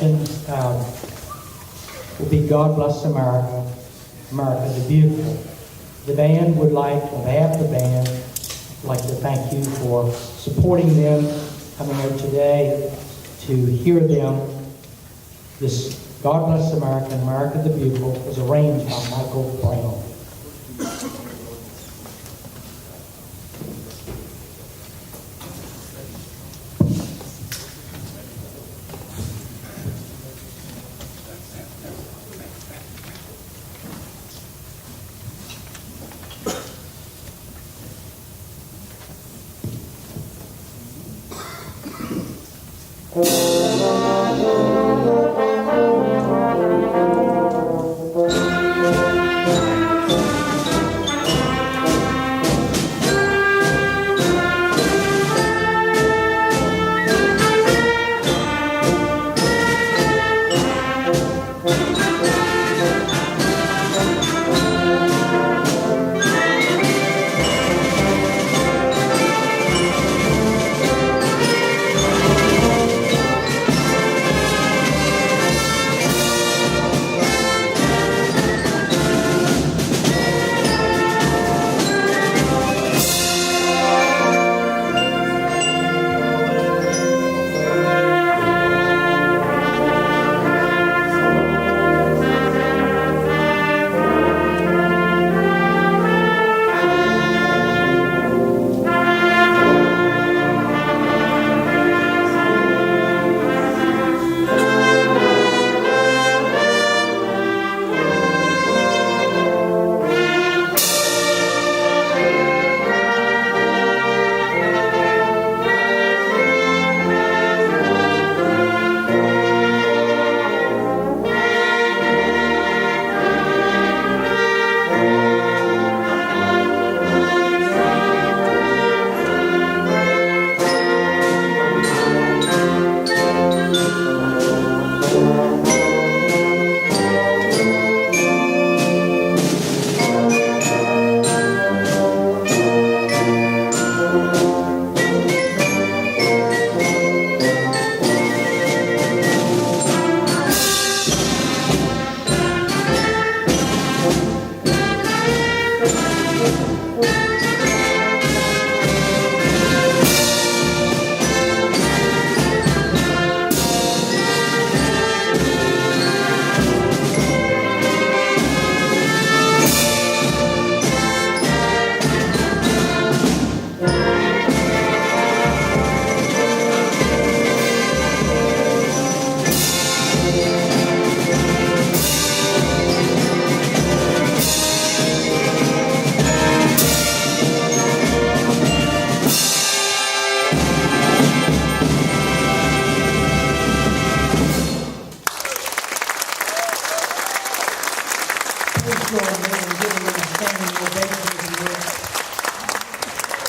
section will be God Bless America, America the Beautiful. The band would like, on behalf of the band, like to thank you for supporting them, coming out today to hear them. This God Bless America, America the Beautiful was arranged by Michael Brown.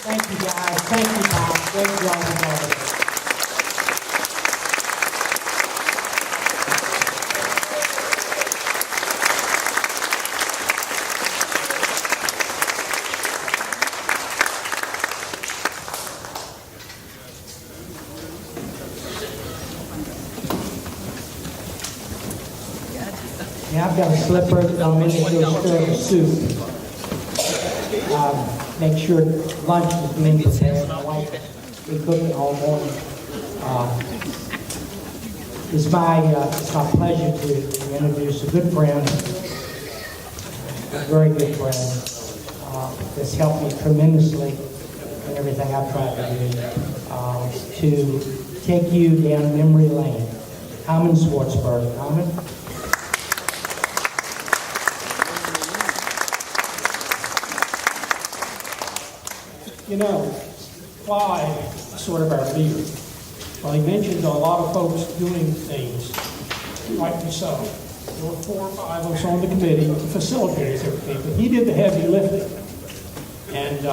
Thank you, guys. Thank you, Bob. Great job together. Yeah, I've got a slipper. I'm going to go stir the soup. Make sure lunch is being prepared. My wife we cook it all morning. It's my pleasure to introduce a good friend, a very good friend, that's helped me tremendously in everything I've tried to do. To take you down memory lane, Carmen Schwartzberg. Carmen. You know, Clyde is sort of our leader. Well, he mentioned a lot of folks doing things, rightly so. There were 4 or 5 of us on the committee to facilitate everything, but he did the heavy lifting. And,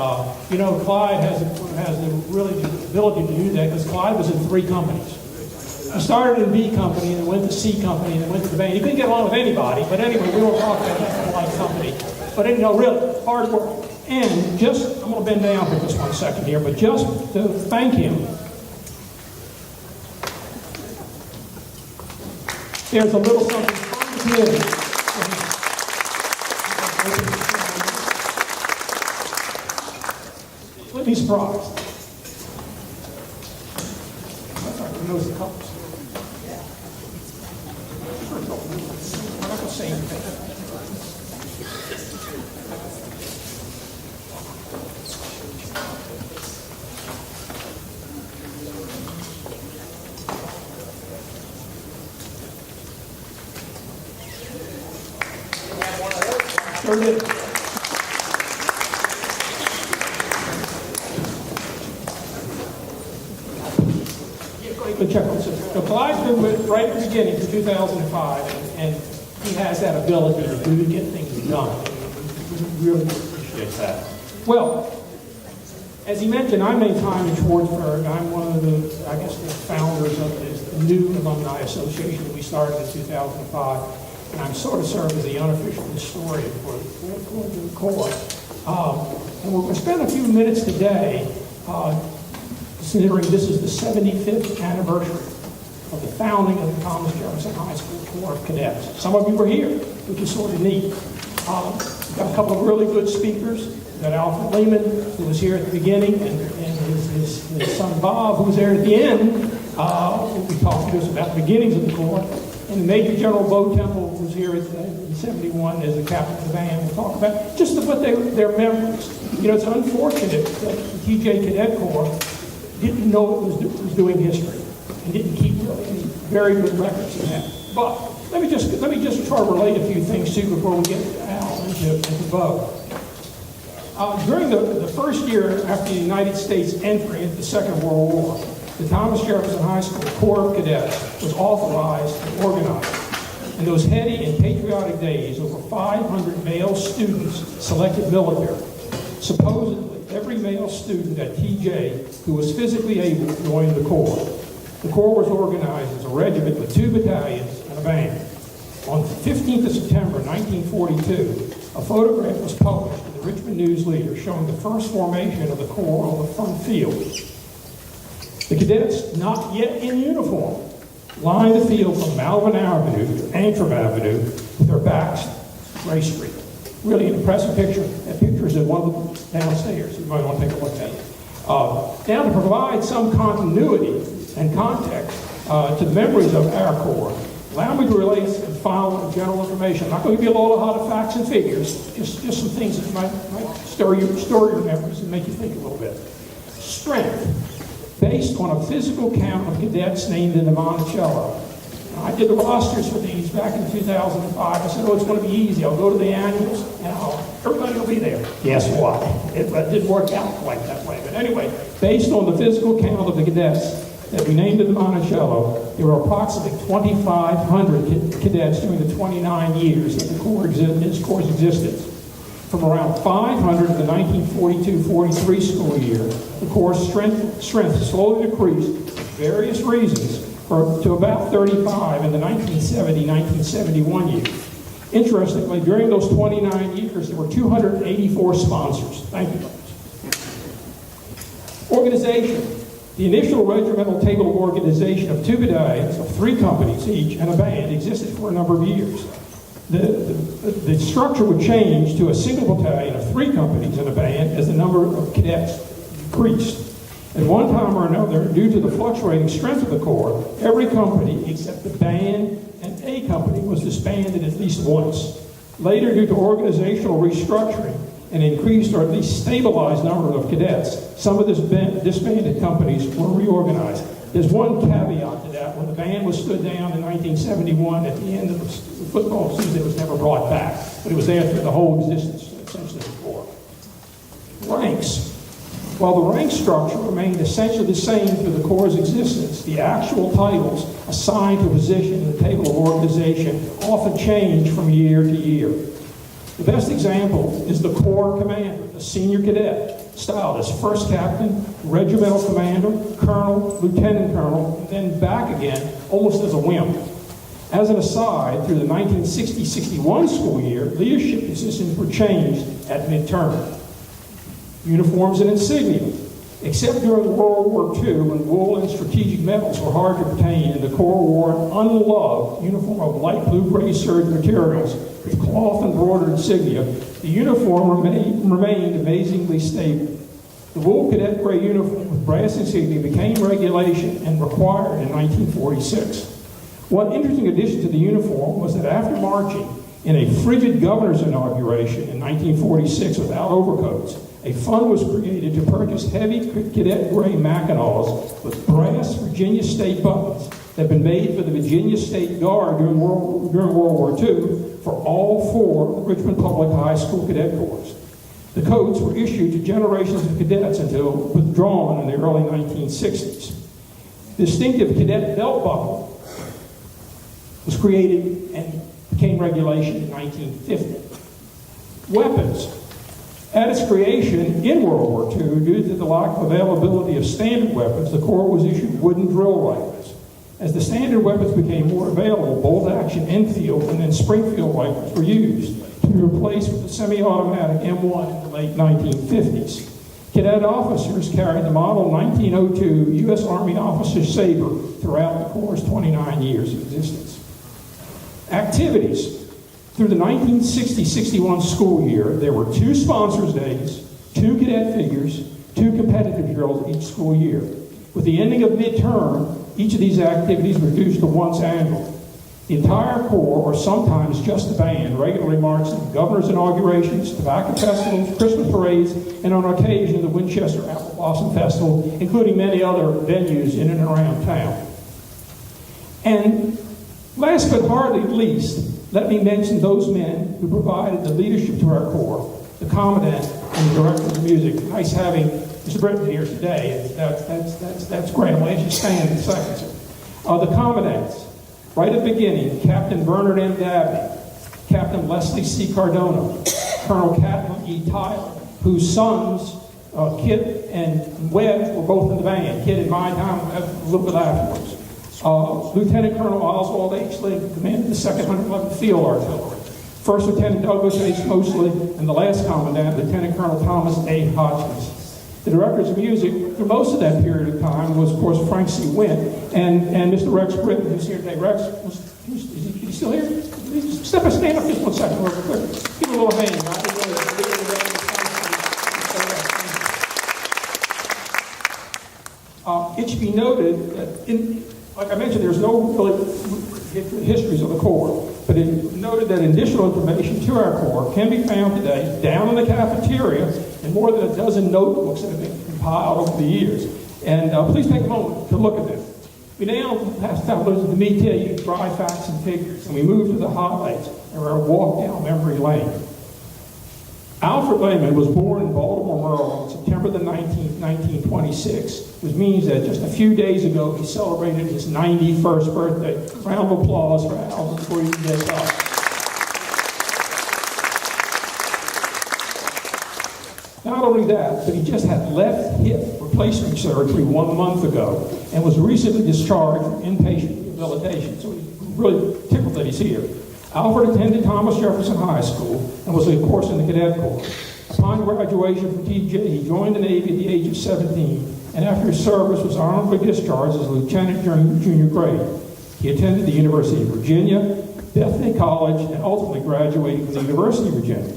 you know, Clyde has the ability to do that because Clyde was in 3 companies. He started in B company and then went to C company and then went to the band. He couldn't get along with anybody, but anyway, we won't talk about that like company. But, you know, really, hard work. And just, I'm going to bend down for just 1 second here, but just to thank him. There's a little something fun to do. Let me surprise. Who knows the colors? I'm not going to say anything. Sure did. Good check on this. So Clyde's been with right at the beginning for 2005, and he has that ability to really get things done. We really appreciate that. Well, as he mentioned, I'm named Time in Schwartzburg. I'm one of the, I guess, the founders of this new Alumni Association that we started in 2005. And I'm sort of served as the unofficial historian for the Corps. And we're going to spend a few minutes today considering this is the 75th anniversary of the founding of the Thomas Jefferson High School Corps of Cadets. Some of you were here, which is sort of neat. We've got a couple of really good speakers. We've got Alfred Lehman, who was here at the beginning, and his son Bob, who was there at the end. We talked to us about the beginnings of the Corps. And Major General Bo Temple was here in 71 as the captain of the band. We'll talk about just what their memories. You know, it's unfortunate that the TJ Cadet Corp didn't know it was doing history and didn't keep any very good records of that. But let me just try to relate a few things too before we get to Al and to Bo. During the first year after the United States entry into the Second World War, the Thomas Jefferson High School Corps of Cadets was authorized and organized. In those heady and patriotic days, over 500 male students selected military. Supposedly, every male student at TJ who was physically able joined the Corps. The Corps was organized as a regiment with 2 battalions and a band. On the 15th of September 1942, a photograph was published in the Richmond News Leader showing the first formation of the Corps on the front field. The cadets, not yet in uniform, lined the field from Malvern Avenue to Antrim Avenue with their backs to Gray Street. Really an impressive picture. That picture is in one of them downstairs. You might want to take a look at it. Now, to provide some continuity and context to the memories of our Corps, allow me to relate some final general information. I'm not going to give you a lot of facts and figures, just some things that might stir your memories and make you think a little bit. Strength. Based on a physical count of cadets named in the Monticello. I did the rosters for these back in 2005. I said, it's going to be easy. I'll go to the annuals and everybody will be there. Guess what? It didn't work out quite that way. But anyway, based on the physical count of the cadets that we named in the Monticello, there were approximately 2,500 cadets during the 29 years of the Corps' existence. From around 500 in the 1942-43 school year, the Corps' strength slowly decreased for various reasons to about 35 in the 1970-1971 year. Interestingly, during those 29 years, there were 284 sponsors. Thank you. Organization. The initial regimental table of organization of 2 battalions of 3 companies each and a band existed for a number of years. The structure would change to a single battalion of 3 companies and a band as the number of cadets decreased. At one time or another, due to the fluctuating strength of the Corps, every company except the band and A company was disbanded at least once. Later, due to organizational restructuring and increased or at least stabilized number of cadets, some of the disbanded companies were reorganized. There's one caveat to that. When the band was stood down in 1971 at the end of the football season, it was never brought back. But it was there through the whole existence, essentially, of the Corps. Ranks. While the rank structure remained essentially the same through the Corps' existence, the actual titles assigned to a position in the table of organization often changed from year to year. The best example is the Corps Commander, the senior cadet, styled as first captain, regimental commander, colonel, lieutenant colonel, and then back again, almost as a whim. As an aside, through the 1960-61 school year, leadership positions were changed at midterm. Uniforms and insignia. Except during World War II, when wool and strategic metals were hard to obtain, and the Corps wore an unloved uniform of light blue-gray serge materials with cloth embroidered insignia, the uniform remained amazingly stable. The wool cadet gray uniform with brass insignia became regulation and required in 1946. One interesting addition to the uniform was that after marching in a frigid governor's inauguration in 1946 without overcoats, a fund was created to purchase heavy cadet gray Mackinaws with brass Virginia State buttons that had been made for the Virginia State Guard during World War II for all 4 Richmond Public High School cadet corps. The coats were issued to generations of cadets until withdrawn in the early 1960s. The distinctive cadet belt buckle was created and became regulation in 1950. Weapons. At its creation in World War II, due to the lack of availability of standard weapons, the Corps was issued wooden drill rifles. As the standard weapons became more available, bolt-action Enfield and then Springfield rifles were used to be replaced with the semi-automatic M1 in the late 1950s. Cadet officers carried the model 1902 U.S. Army Officer Sabre throughout the Corps' 29 years of existence. Activities. Through the 1960-61 school year, there were 2 sponsors' days, 2 cadet figures, 2 competitive drills each school year. With the ending of midterm, each of these activities reduced to once annual. The entire Corps, or sometimes just the band, regularly marched in governor's inaugurations, tobacco festivals, Christmas parades, and on occasion the Winchester Apple Blossom Festival, including many other venues in and around town. And last but hardly least, let me mention those men who provided the leadership to our Corps, the Commandant and the Director of Music. Nice having Mr. Britton here today. That's great. I'll let you stand in a second, sir. The Commandants, right at the beginning, Captain Bernard M. Dabney, Captain Leslie C. Cardona, Colonel Catlin E. Tyler, whose sons, Kit and Webb, were both in the band. Kit in my time, a little bit afterwards. Lieutenant Colonel Oswald H. Link commanded the 2nd 111th Field Artillery. First Lieutenant Douglas H. Mosley, and the last Commandant, Lieutenant Colonel Thomas A. Hodgins. The directors of music for most of that period of time was, of course, Frank C. Wynn and Mr. Rex Britton, who's here today. Rex, is he still here? Stand up just 1 second real quick. Give him a little hand. It should be noted that, like I mentioned, there's no really histories of the Corps, but it noted that additional information to our Corps can be found today down in the cafeteria in more than a dozen notebooks that have been compiled over the years. And please take a moment to look at them. We now have time to listen to me tell you dry facts and figures, and we move to the highlights of our walk down memory lane. Alfred Lehman was born in Baltimore, Maryland, on September the 19th, 1926, which means that just a few days ago he celebrated his 91st birthday. Round of applause for Alfred before he gets up. Not only that, but he just had left hip replacement surgery 1 month ago and was recently discharged from inpatient rehabilitation, so he's really tickled that he's here. Alfred attended Thomas Jefferson High School and was, of course, in the Cadet Corps. Upon graduation from TJ, he joined the Navy at the age of 17, and after his service was honorably discharged as a lieutenant during junior grade. He attended the University of Virginia, Bethany College, and ultimately graduated from the University of Virginia.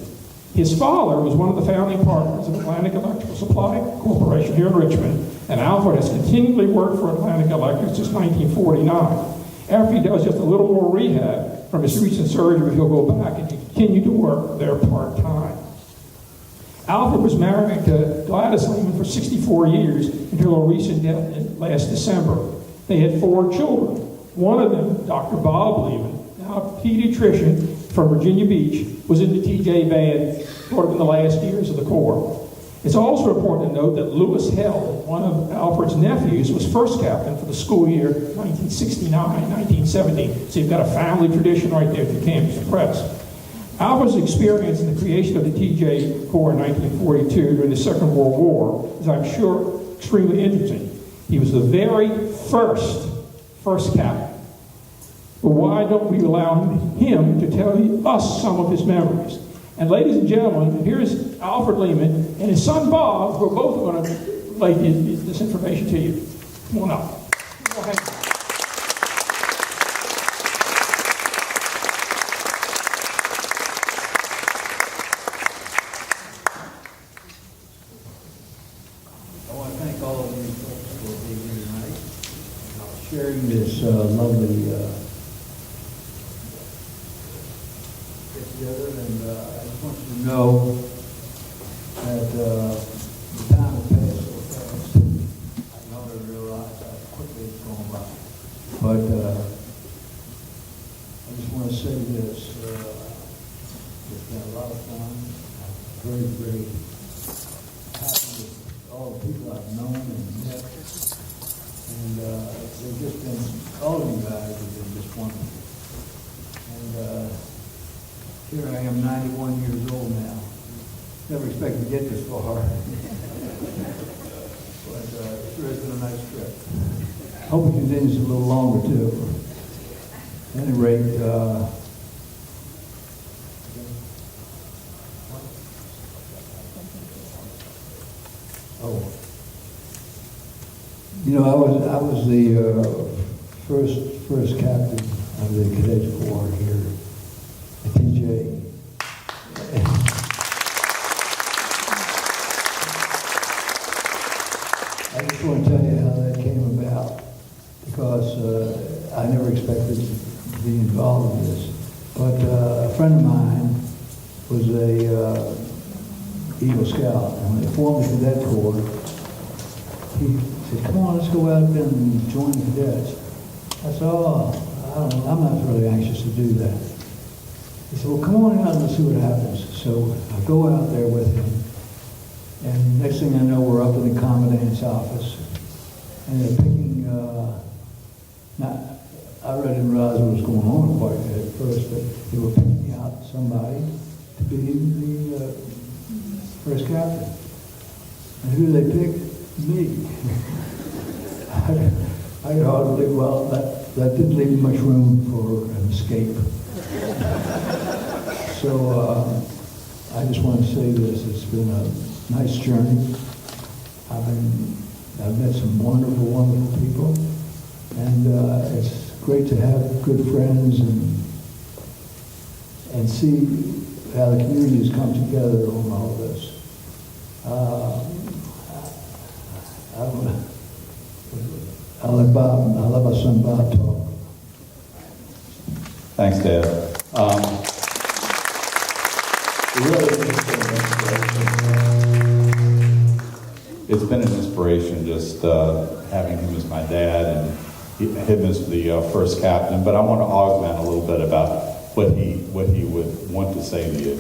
His father was one of the founding partners of Atlantic Electrical Supply Corporation here in Richmond, and Alfred has continually worked for Atlantic Electric since 1949. After he does just a little more rehab from his recent surgery, he'll go back and continue to work there part-time. Alfred was married to Gladys Lehman for 64 years until a recent death last December. They had 4 children. One of them, Dr. Bob Lehman, now a pediatrician from Virginia Beach, was in the TJ band sort of in the last years of the Corps. It's also important to note that Lewis Held, one of Alfred's nephews, was first captain for the school year 1969-1970. So you've got a family tradition right there at the campus press. Alfred's experience in the creation of the TJ Corps in 1942 during the Second World War is, I'm sure, extremely interesting. He was the very first captain. But why don't we allow him to tell us some of his memories? And ladies and gentlemen, here's Alfred Lehman and his son Bob, who are both going to relay this information to you. Come on up. Go ahead. I want to thank all of you folks for being here tonight, sharing this lovely get together, and I just want you to know that the time has passed so fast. I don't realize how quickly it's gone by. But I just want to say this, it's been a lot of fun. I'm very, very happy with all the people I've known and met. And they've just been, all of you guys have been just wonderful. And here I am, 91 years old now. Never expected to get this far. But it sure has been a nice trip. Hope it continues a little longer too. At any rate, you know, I was the first captain of the Cadet Corps here at TJ. I just want to tell you how that came about, because I never expected to be involved in this. But a friend of mine was a Eagle Scout, and when they formed the Cadet Corps, he said, "Come on, let's go out there and join the cadets." I said, "Oh, I'm not really anxious to do that." He said, "Well, come on out and let's see what happens." So I go out there with him, and next thing I know, we're up in the commandant's office, and they're picking, now, I really didn't realize what was going on quite at first, but they were picking out somebody to be the first captain. And who they picked? Me. I could hardly believe, well, that didn't leave much room for an escape. So I just want to say this, it's been a nice journey. I've met some wonderful, wonderful people, and it's great to have good friends and see how the community has come together on all this. I'll let my son Bob talk. Thanks, Dad. It's been an inspiration just having him as my dad and him as the first captain, but I want to augment a little bit about what he would want to say to you.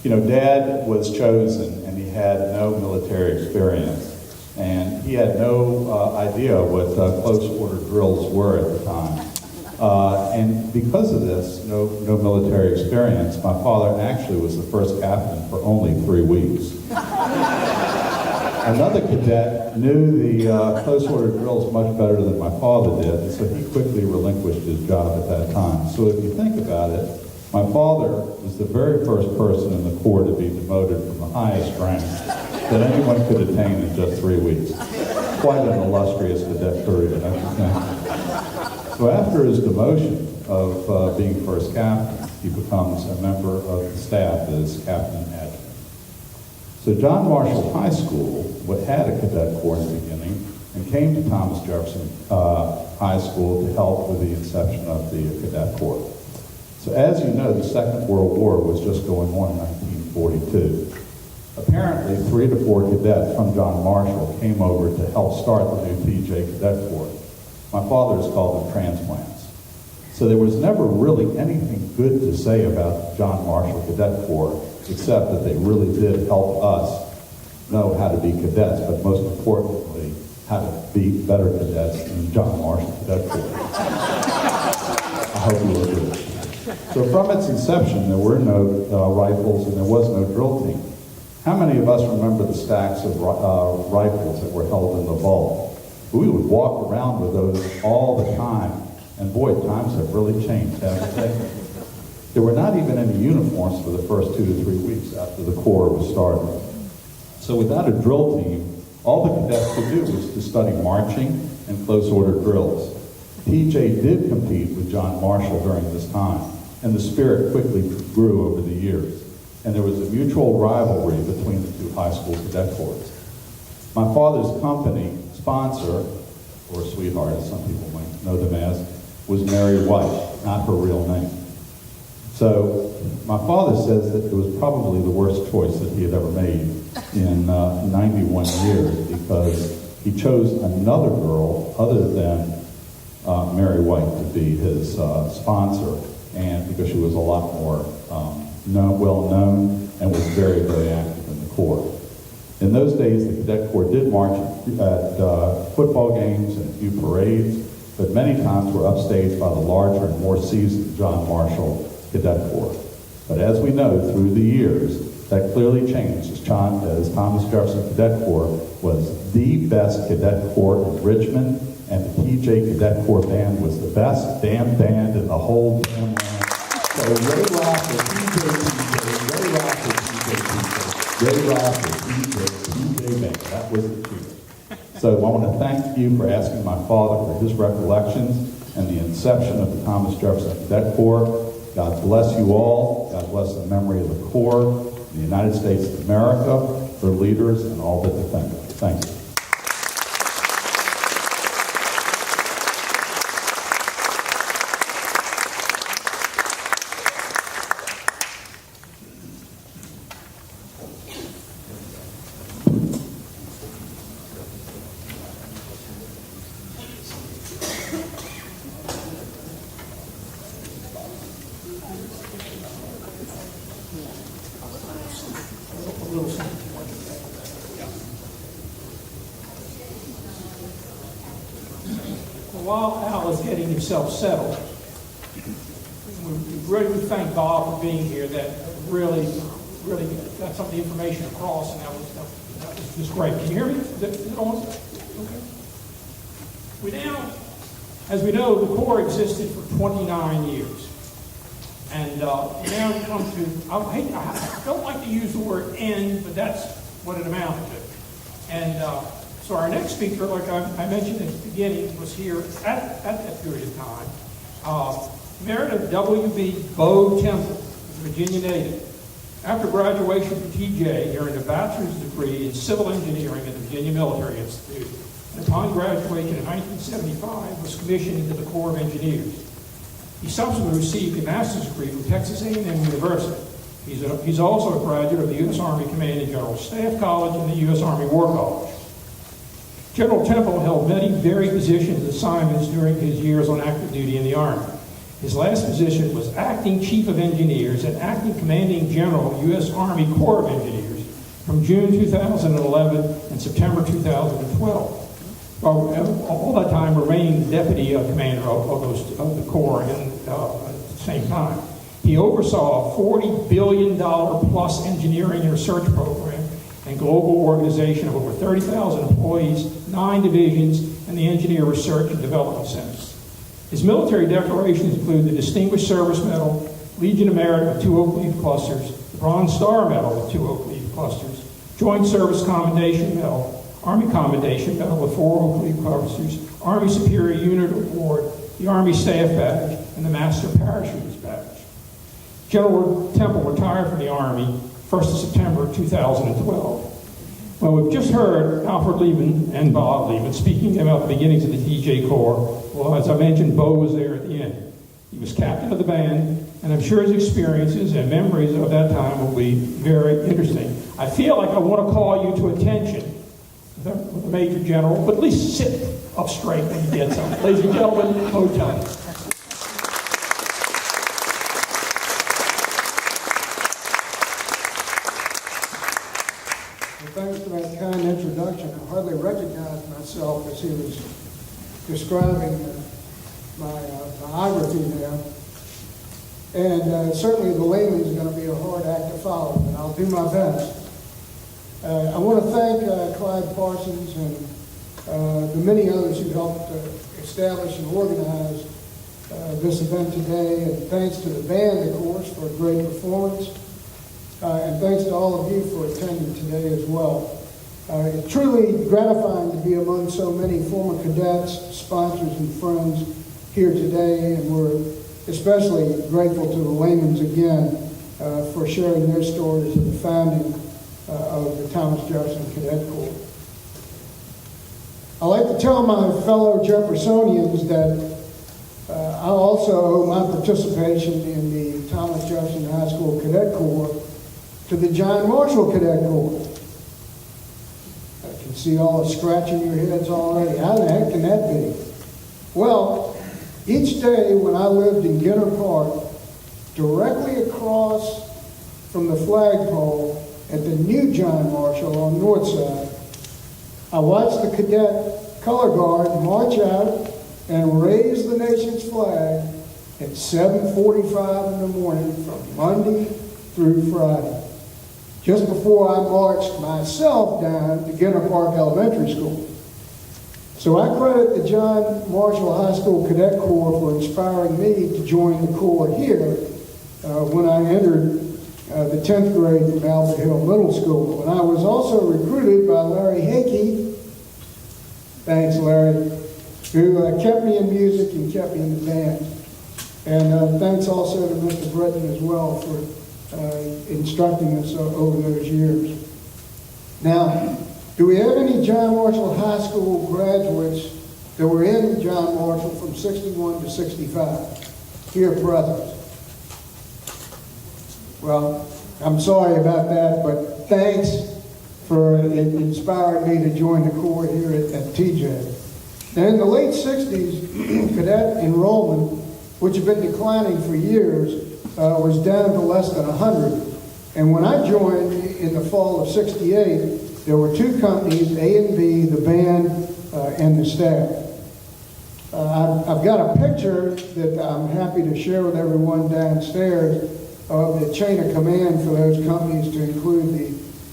You know, Dad was chosen and he had no military experience, and he had no idea what close order drills were at the time. And because of this, no military experience, my father actually was the first captain for only 3 weeks. Another cadet knew the close order drills much better than my father did, and so he quickly relinquished his job at that time. So if you think about it, my father was the very first person in the Corps to be demoted from the highest rank that anyone could attain in just 3 weeks. Quite an illustrious cadet career, don't you think? So after his demotion of being first captain, he becomes a member of the staff as captain adjutant. So John Marshall High School had a cadet corps in the beginning and came to Thomas Jefferson High School to help with the inception of the cadet corps. So as you know, the Second World War was just going on in 1942. Apparently, 3 to 4 cadets from John Marshall came over to help start the new TJ Cadet Corp. My father has called them transplants. So there was never really anything good to say about John Marshall Cadet Corps, except that they really did help us know how to be cadets, but most importantly, how to be better cadets than John Marshall Cadet Corps. I hope you will agree. So from its inception, there were no rifles and there was no drill team. How many of us remember the stacks of rifles that were held in the vault? We would walk around with those all the time, and boy, times have really changed, haven't they? There were not even any uniforms for the first 2 to 3 weeks after the Corps was started. So without a drill team, All the cadets could do was to study marching and close order drills. TJ did compete with John Marshall during this time, and the spirit quickly grew over the years, and there was a mutual rivalry between the two high school cadet corps. My father's company sponsor, or sweetheart as some people might know them as, was Mary White, not her real name. So my father says that it was probably the worst choice that he had ever made in 91 years, because he chose another girl other than Mary White to be his sponsor, and because she was a lot more well known and was very, very active in the Corps. In those days, the Cadet Corps did march at football games and a few parades, but many times were upstaged by the larger and more seasoned John Marshall Cadet Corps. But as we know, through the years, that clearly changed as Thomas Jefferson Cadet Corps was the best cadet corps in Richmond, and the TJ Cadet Corps band was the best damn band in the whole damn land. So Ray Rock or TJ, Ray Rock or TJ, Ray Rock or TJ band. That was the truth. So I want to thank you for asking my father for his recollections and the inception of the Thomas Jefferson Cadet Corps. God bless you all. God bless the memory of the Corps, the United States of America, their leaders, and all that defend it. Thank you. While Al is getting himself settled, we really thank Bob for being here. That really got some of the information across, and that was just great. Can you hear me? Is it on? Okay. We now, as we know, the Corps existed for 29 years. And now we come to, I don't like to use the word end, but that's what it amounted to. And so our next speaker, like I mentioned at the beginning, was here at that period of time. Meredith W.B. Bo Temple, a Virginia native. After graduation from TJ, he earned a bachelor's degree in civil engineering at the Virginia Military Institute. And upon graduation in 1975, was commissioned into the Corps of Engineers. He subsequently received a master's degree from Texas A&M University. He's also a graduate of the U.S. Army Command and General Staff College and the U.S. Army War College. General Temple held many varied positions and assignments during his years on active duty in the Army. His last position was Acting Chief of Engineers and Acting Commanding General, U.S. Army Corps of Engineers from June 2011 and September 2012. All that time remaining the Deputy Commander of the Corps at the same time. He oversaw a $40 billion plus engineering and research program and global organization of over 30,000 employees, 9 divisions, and the Engineer Research and Development Centers. His military decorations include the Distinguished Service Medal, Legion of Merit with 2 oak leaf clusters, the Bronze Star Medal with 2 oak leaf clusters, Joint Service Commendation Medal, Army Commendation Medal with 4 oak leaf clusters, Army Superior Unit Award, the Army Staff Badge, and the Master Parachutist Badge. General Temple retired from the Army 1st of September 2012. Well, we've just heard Alfred Lehman and Bob Lehman speaking about the beginnings of the TJ Corps. Well, as I mentioned, Bo was there at the end. He was captain of the band, and I'm sure his experiences and memories of that time will be very interesting. I feel like I want to call you to attention with the Major General, but at least sit up straight when you get some. Ladies and gentlemen, Bo Temple. Thanks for that kind introduction. I hardly recognized myself as he was describing my biography there. And certainly the layman is going to be a hard act to follow, but I'll do my best. I want to thank Clyde Parsons and the many others who helped establish and organize this event today. And thanks to the band, of course, for a great performance. And thanks to all of you for attending today as well. It's truly gratifying to be among so many former cadets, sponsors, and friends here today, and we're especially grateful to the Lamans again for sharing their stories of the founding of the Thomas Jefferson Cadet Corps. I like to tell my fellow Jeffersonians that I also owe my participation in the Thomas Jefferson High School Cadet Corps to the John Marshall Cadet Corps. I can see all the scratching your heads already. How the heck can that be? Well, each day when I lived in Ginter Park, directly across from the flagpole at the new John Marshall on North Side, I watched the cadet color guard march out and raise the nation's flag at 7:45 in the morning from Monday through Friday, just before I marched myself down to Ginter Park Elementary School. So I credit the John Marshall High School Cadet Corps for inspiring me to join the Corps here when I entered the 10th grade from Albert Hill Middle School. And I was also recruited by Larry Hakey, thanks Larry, who kept me in music and kept me in the band. And thanks also to Mr. Britton as well for instructing us over those years. Now, do we have any John Marshall High School graduates that were in John Marshall from 61 to 65 here present? Well, I'm sorry about that, but thanks for inspiring me to join the Corps here at TJ. Now, in the late 60s, cadet enrollment, which had been declining for years, was down to less than 100. And when I joined in the fall of 68, there were two companies, A and B, the band, and the staff. I've got a picture that I'm happy to share with everyone downstairs of the chain of command for those companies, to include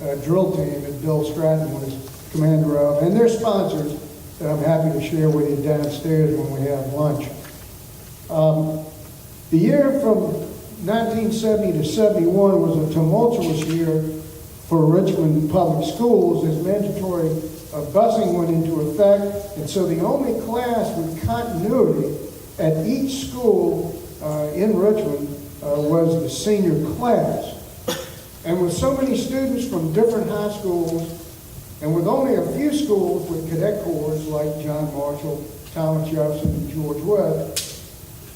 the drill team that Bill Stratton was commander of, and their sponsors that I'm happy to share with you downstairs when we have lunch. The year from 1970 to 71 was a tumultuous year for Richmond Public Schools as mandatory busing went into effect, and so the only class with continuity at each school in Richmond was the senior class. And with so many students from different high schools, and with only a few schools with cadet corps like John Marshall, Thomas Jefferson, and George Webb,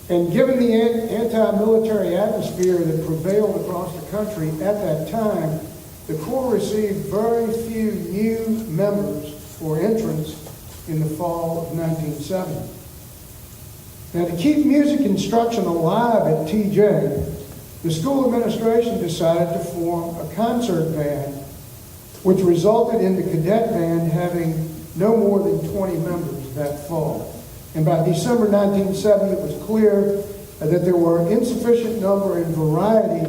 and given the anti-military atmosphere that prevailed across the country at that time, the Corps received very few new members for entrance in the fall of 1970. Now, to keep music instruction alive at TJ, the school administration decided to form a concert band, which resulted in the cadet band having no more than 20 members that fall. And by December 1970, it was clear that there were insufficient number and variety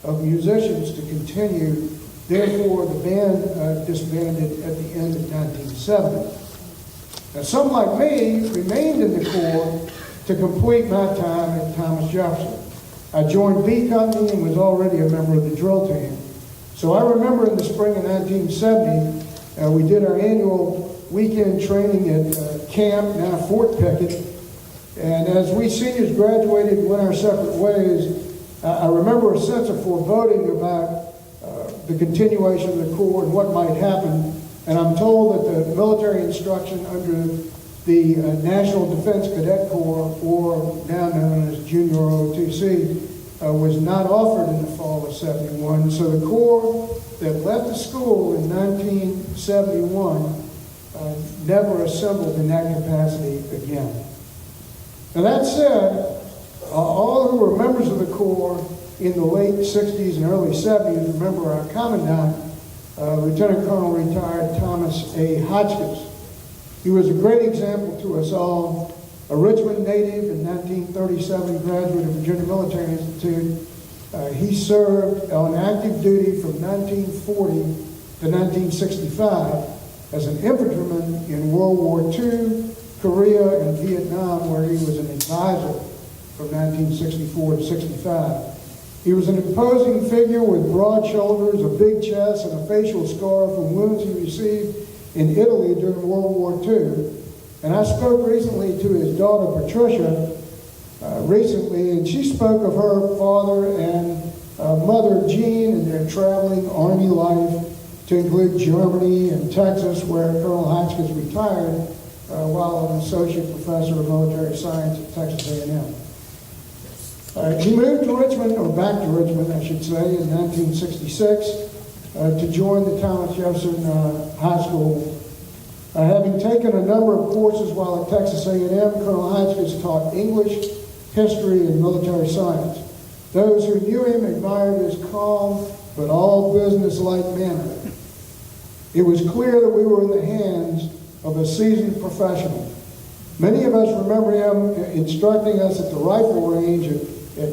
of musicians to continue. Therefore, the band disbanded at the end of 1970. Now, some like me remained in the Corps to complete my time at Thomas Jefferson. I joined B Company and was already a member of the drill team. So I remember in the spring of 1970, we did our annual weekend training at camp, now Fort Pickett. And as we seniors graduated and went our separate ways, I remember a sense of foreboding about the continuation of the Corps and what might happen. And I'm told that the military instruction under the National Defense Cadet Corps, or now known as Junior ROTC, was not offered in the fall of 71. So the Corps that left the school in 1971 never assembled in that capacity again. Now that said, all who were members of the Corps in the late 60s and early 70s remember our Commandant, Lieutenant Colonel retired Thomas A. Hotchkiss. He was a great example to us all, a Richmond native and 1937 graduate of Virginia Military Institute. He served on active duty from 1940 to 1965 as an infantryman in World War II, Korea, and Vietnam, where he was an advisor from 1964 to 65. He was an imposing figure with broad shoulders, a big chest, and a facial scar from wounds he received in Italy during World War II. And I spoke recently to his daughter, Patricia, recently, and she spoke of her father and mother, Jean, and their traveling Army life to include Germany and Texas, where Colonel Hotchkiss retired while an associate professor of military science at Texas A&M. He moved to Richmond, or back to Richmond, I should say, in 1966 to join the Thomas Jefferson High School. Having taken a number of courses while at Texas A&M, Colonel Hotchkiss taught English, history, and military science. Those who knew him admired his calm but all business-like manner. It was clear that we were in the hands of a seasoned professional. Many of us remember him instructing us at the rifle range at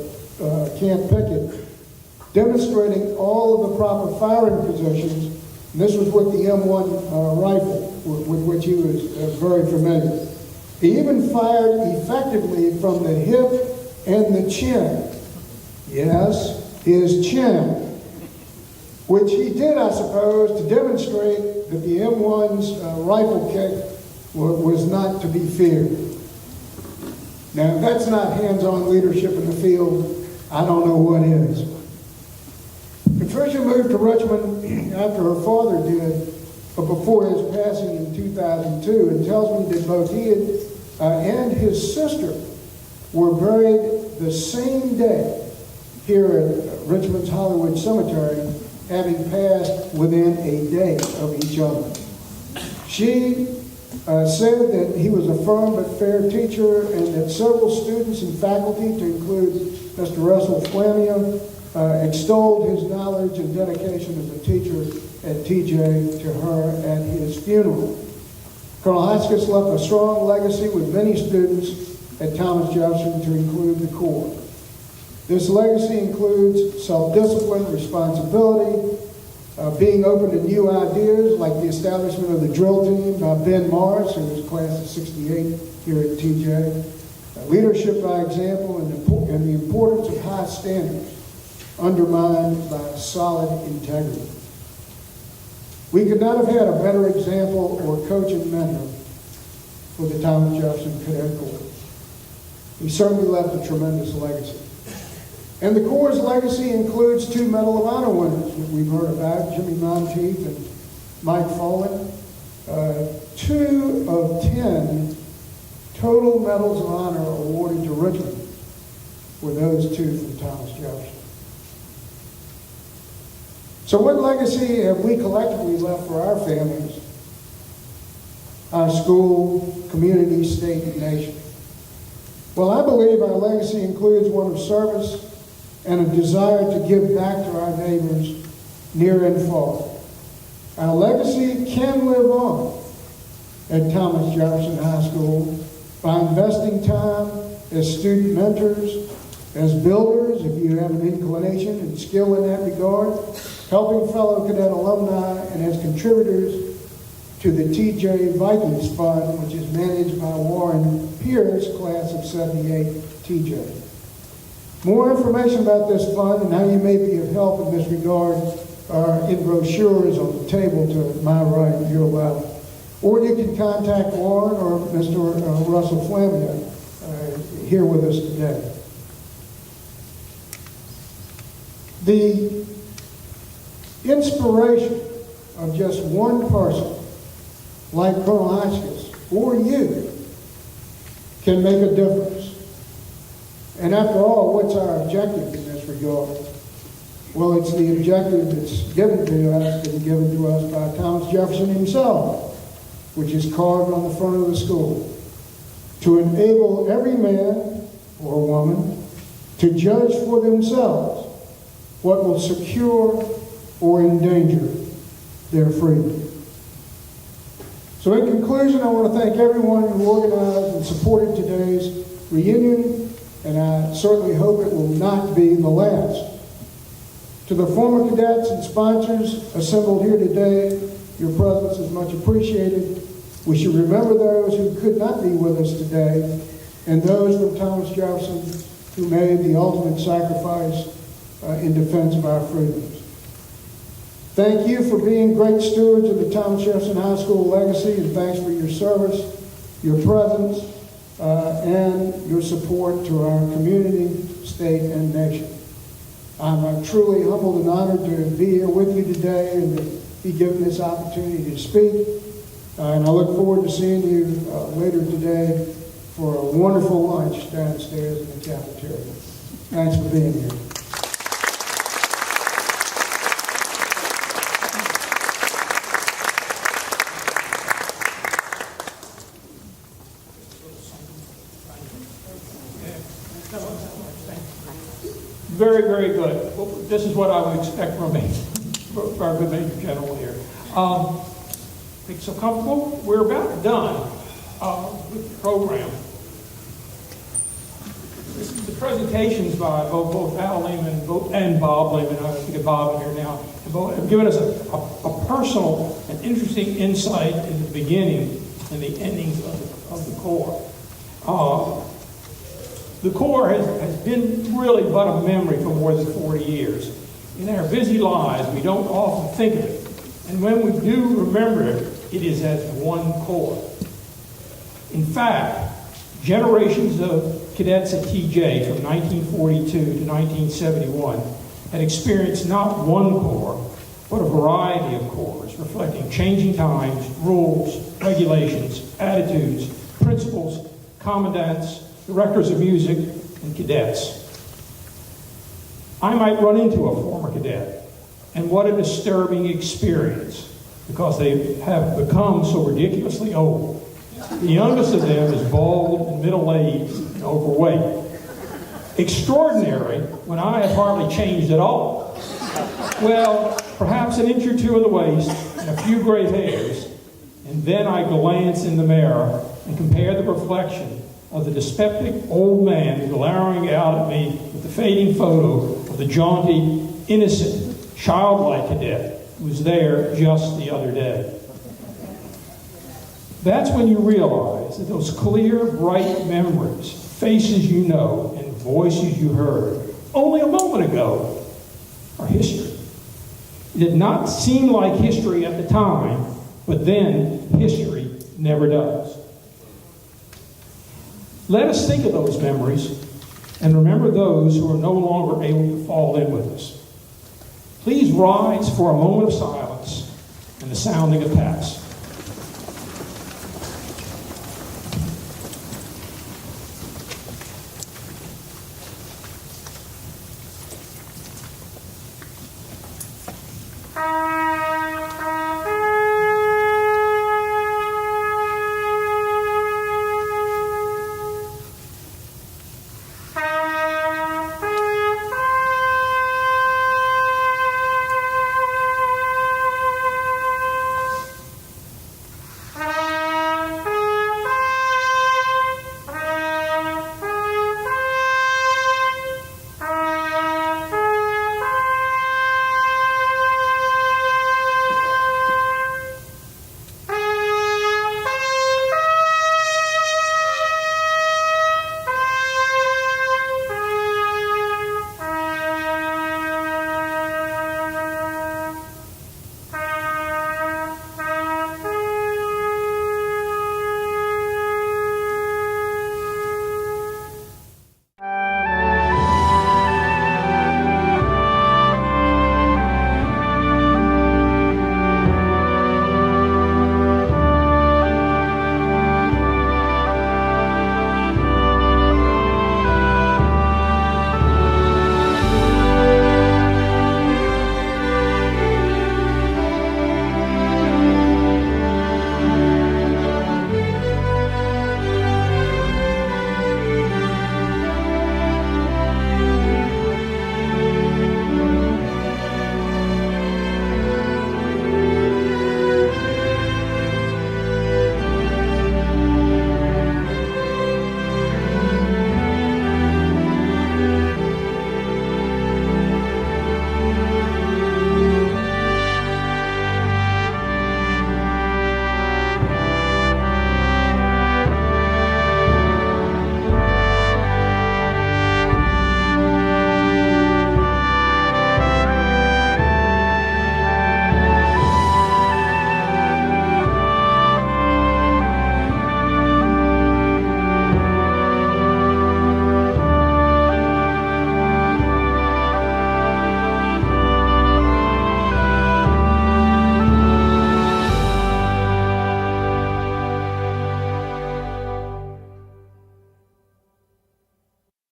Camp Pickett, demonstrating all of the proper firing positions. And this was with the M1 rifle, with which he was very familiar. He even fired effectively from the hip and the chin. Yes, his chin. Which he did, I suppose, to demonstrate that the M1's rifle kick was not to be feared. Now, if that's not hands-on leadership in the field, I don't know what is. Patricia moved to Richmond after her father did, but before his passing in 2002, and tells me that both he and his sister were buried the same day here at Richmond's Hollywood Cemetery, having passed within a day of each other. She said that he was a firm but fair teacher, and that several students and faculty, to include Mr. Russell Flammia, extolled his knowledge and dedication as a teacher at TJ to her at his funeral. Colonel Hotchkiss left a strong legacy with many students at Thomas Jefferson, to include the Corps. This legacy includes self-discipline, responsibility, being open to new ideas, like the establishment of the drill team by Ben Morris, who was class of 68 here at TJ, leadership by example, and the importance of high standards, undermined by solid integrity. We could not have had a better example or coach and mentor for the Thomas Jefferson Cadet Corps. He certainly left a tremendous legacy. And the Corps' legacy includes 2 Medal of Honor winners that we've heard about, Jimmy Monteith and Mike Foley. 2 of 10 total Medals of Honor awarded to Richmond were those 2 from Thomas Jefferson. So what legacy have we collectively left for our families, our school, community, state, and nation? Well, I believe our legacy includes one of service and a desire to give back to our neighbors near and far. Our legacy can live on at Thomas Jefferson High School by investing time as student mentors, as builders, if you have an inclination and skill in that regard, helping fellow cadet alumni, and as contributors to the TJ Vikings Fund, which is managed by Warren Pierce, class of 78 TJ. More information about this fund and how you may be of help in this regard are in brochures on the table to my right and your left. Or you can contact Warren or Mr. Russell Flammia here with us today. The inspiration of just one person like Colonel Hotchkiss or you can make a difference. And after all, what's our objective in this regard? Well, it's the objective that's given to us and given to us by Thomas Jefferson himself, which is carved on the front of the school, to enable every man or woman to judge for themselves what will secure or endanger their freedom. So in conclusion, I want to thank everyone who organized and supported today's reunion, and I certainly hope it will not be the last. To the former cadets and sponsors assembled here today, your presence is much appreciated. We should remember those who could not be with us today, and those from Thomas Jefferson who made the ultimate sacrifice in defense of our freedoms. Thank you for being great stewards of the Thomas Jefferson High School legacy, and thanks for your service, your presence, and your support to our community, state, and nation. I'm truly humbled and honored to be here with you today and to be given this opportunity to speak. And I look forward to seeing you later today for a wonderful lunch downstairs in the cafeteria. Thanks for being here. Very, very good. Well, this is what I would expect from me, from our good Major General here. Make so comfortable. We're about done with the program. The presentations by both Al Lehman and Bob Lehman, I think of Bob in here now, have given us a personal and interesting insight in the beginning and the endings of the Corps. The Corps has been really but a memory for more than 40 years. In our busy lives, we don't often think of it. And when we do remember it, it is as one Corps. In fact, generations of cadets at TJ from 1942 to 1971 had experienced not one Corps, but a variety of corps, reflecting changing times, rules, regulations, attitudes, principles, commandants, directors of music, and cadets. I might run into a former cadet, and what a disturbing experience, because they have become so ridiculously old. The youngest of them is bald and middle-aged and overweight. Extraordinary when I have hardly changed at all. Well, perhaps an inch or two in the waist and a few gray hairs, and then I glance in the mirror and compare the reflection of the dyspeptic old man glowering out at me with the fading photo of the jaunty, innocent, childlike cadet who was there just the other day. That's when you realize that those clear, bright memories, faces you know, and voices you heard only a moment ago are history. It did not seem like history at the time, but then history never does. Let us think of those memories and remember those who are no longer able to fall in with us. Please rise for a moment of silence and the sounding of taps.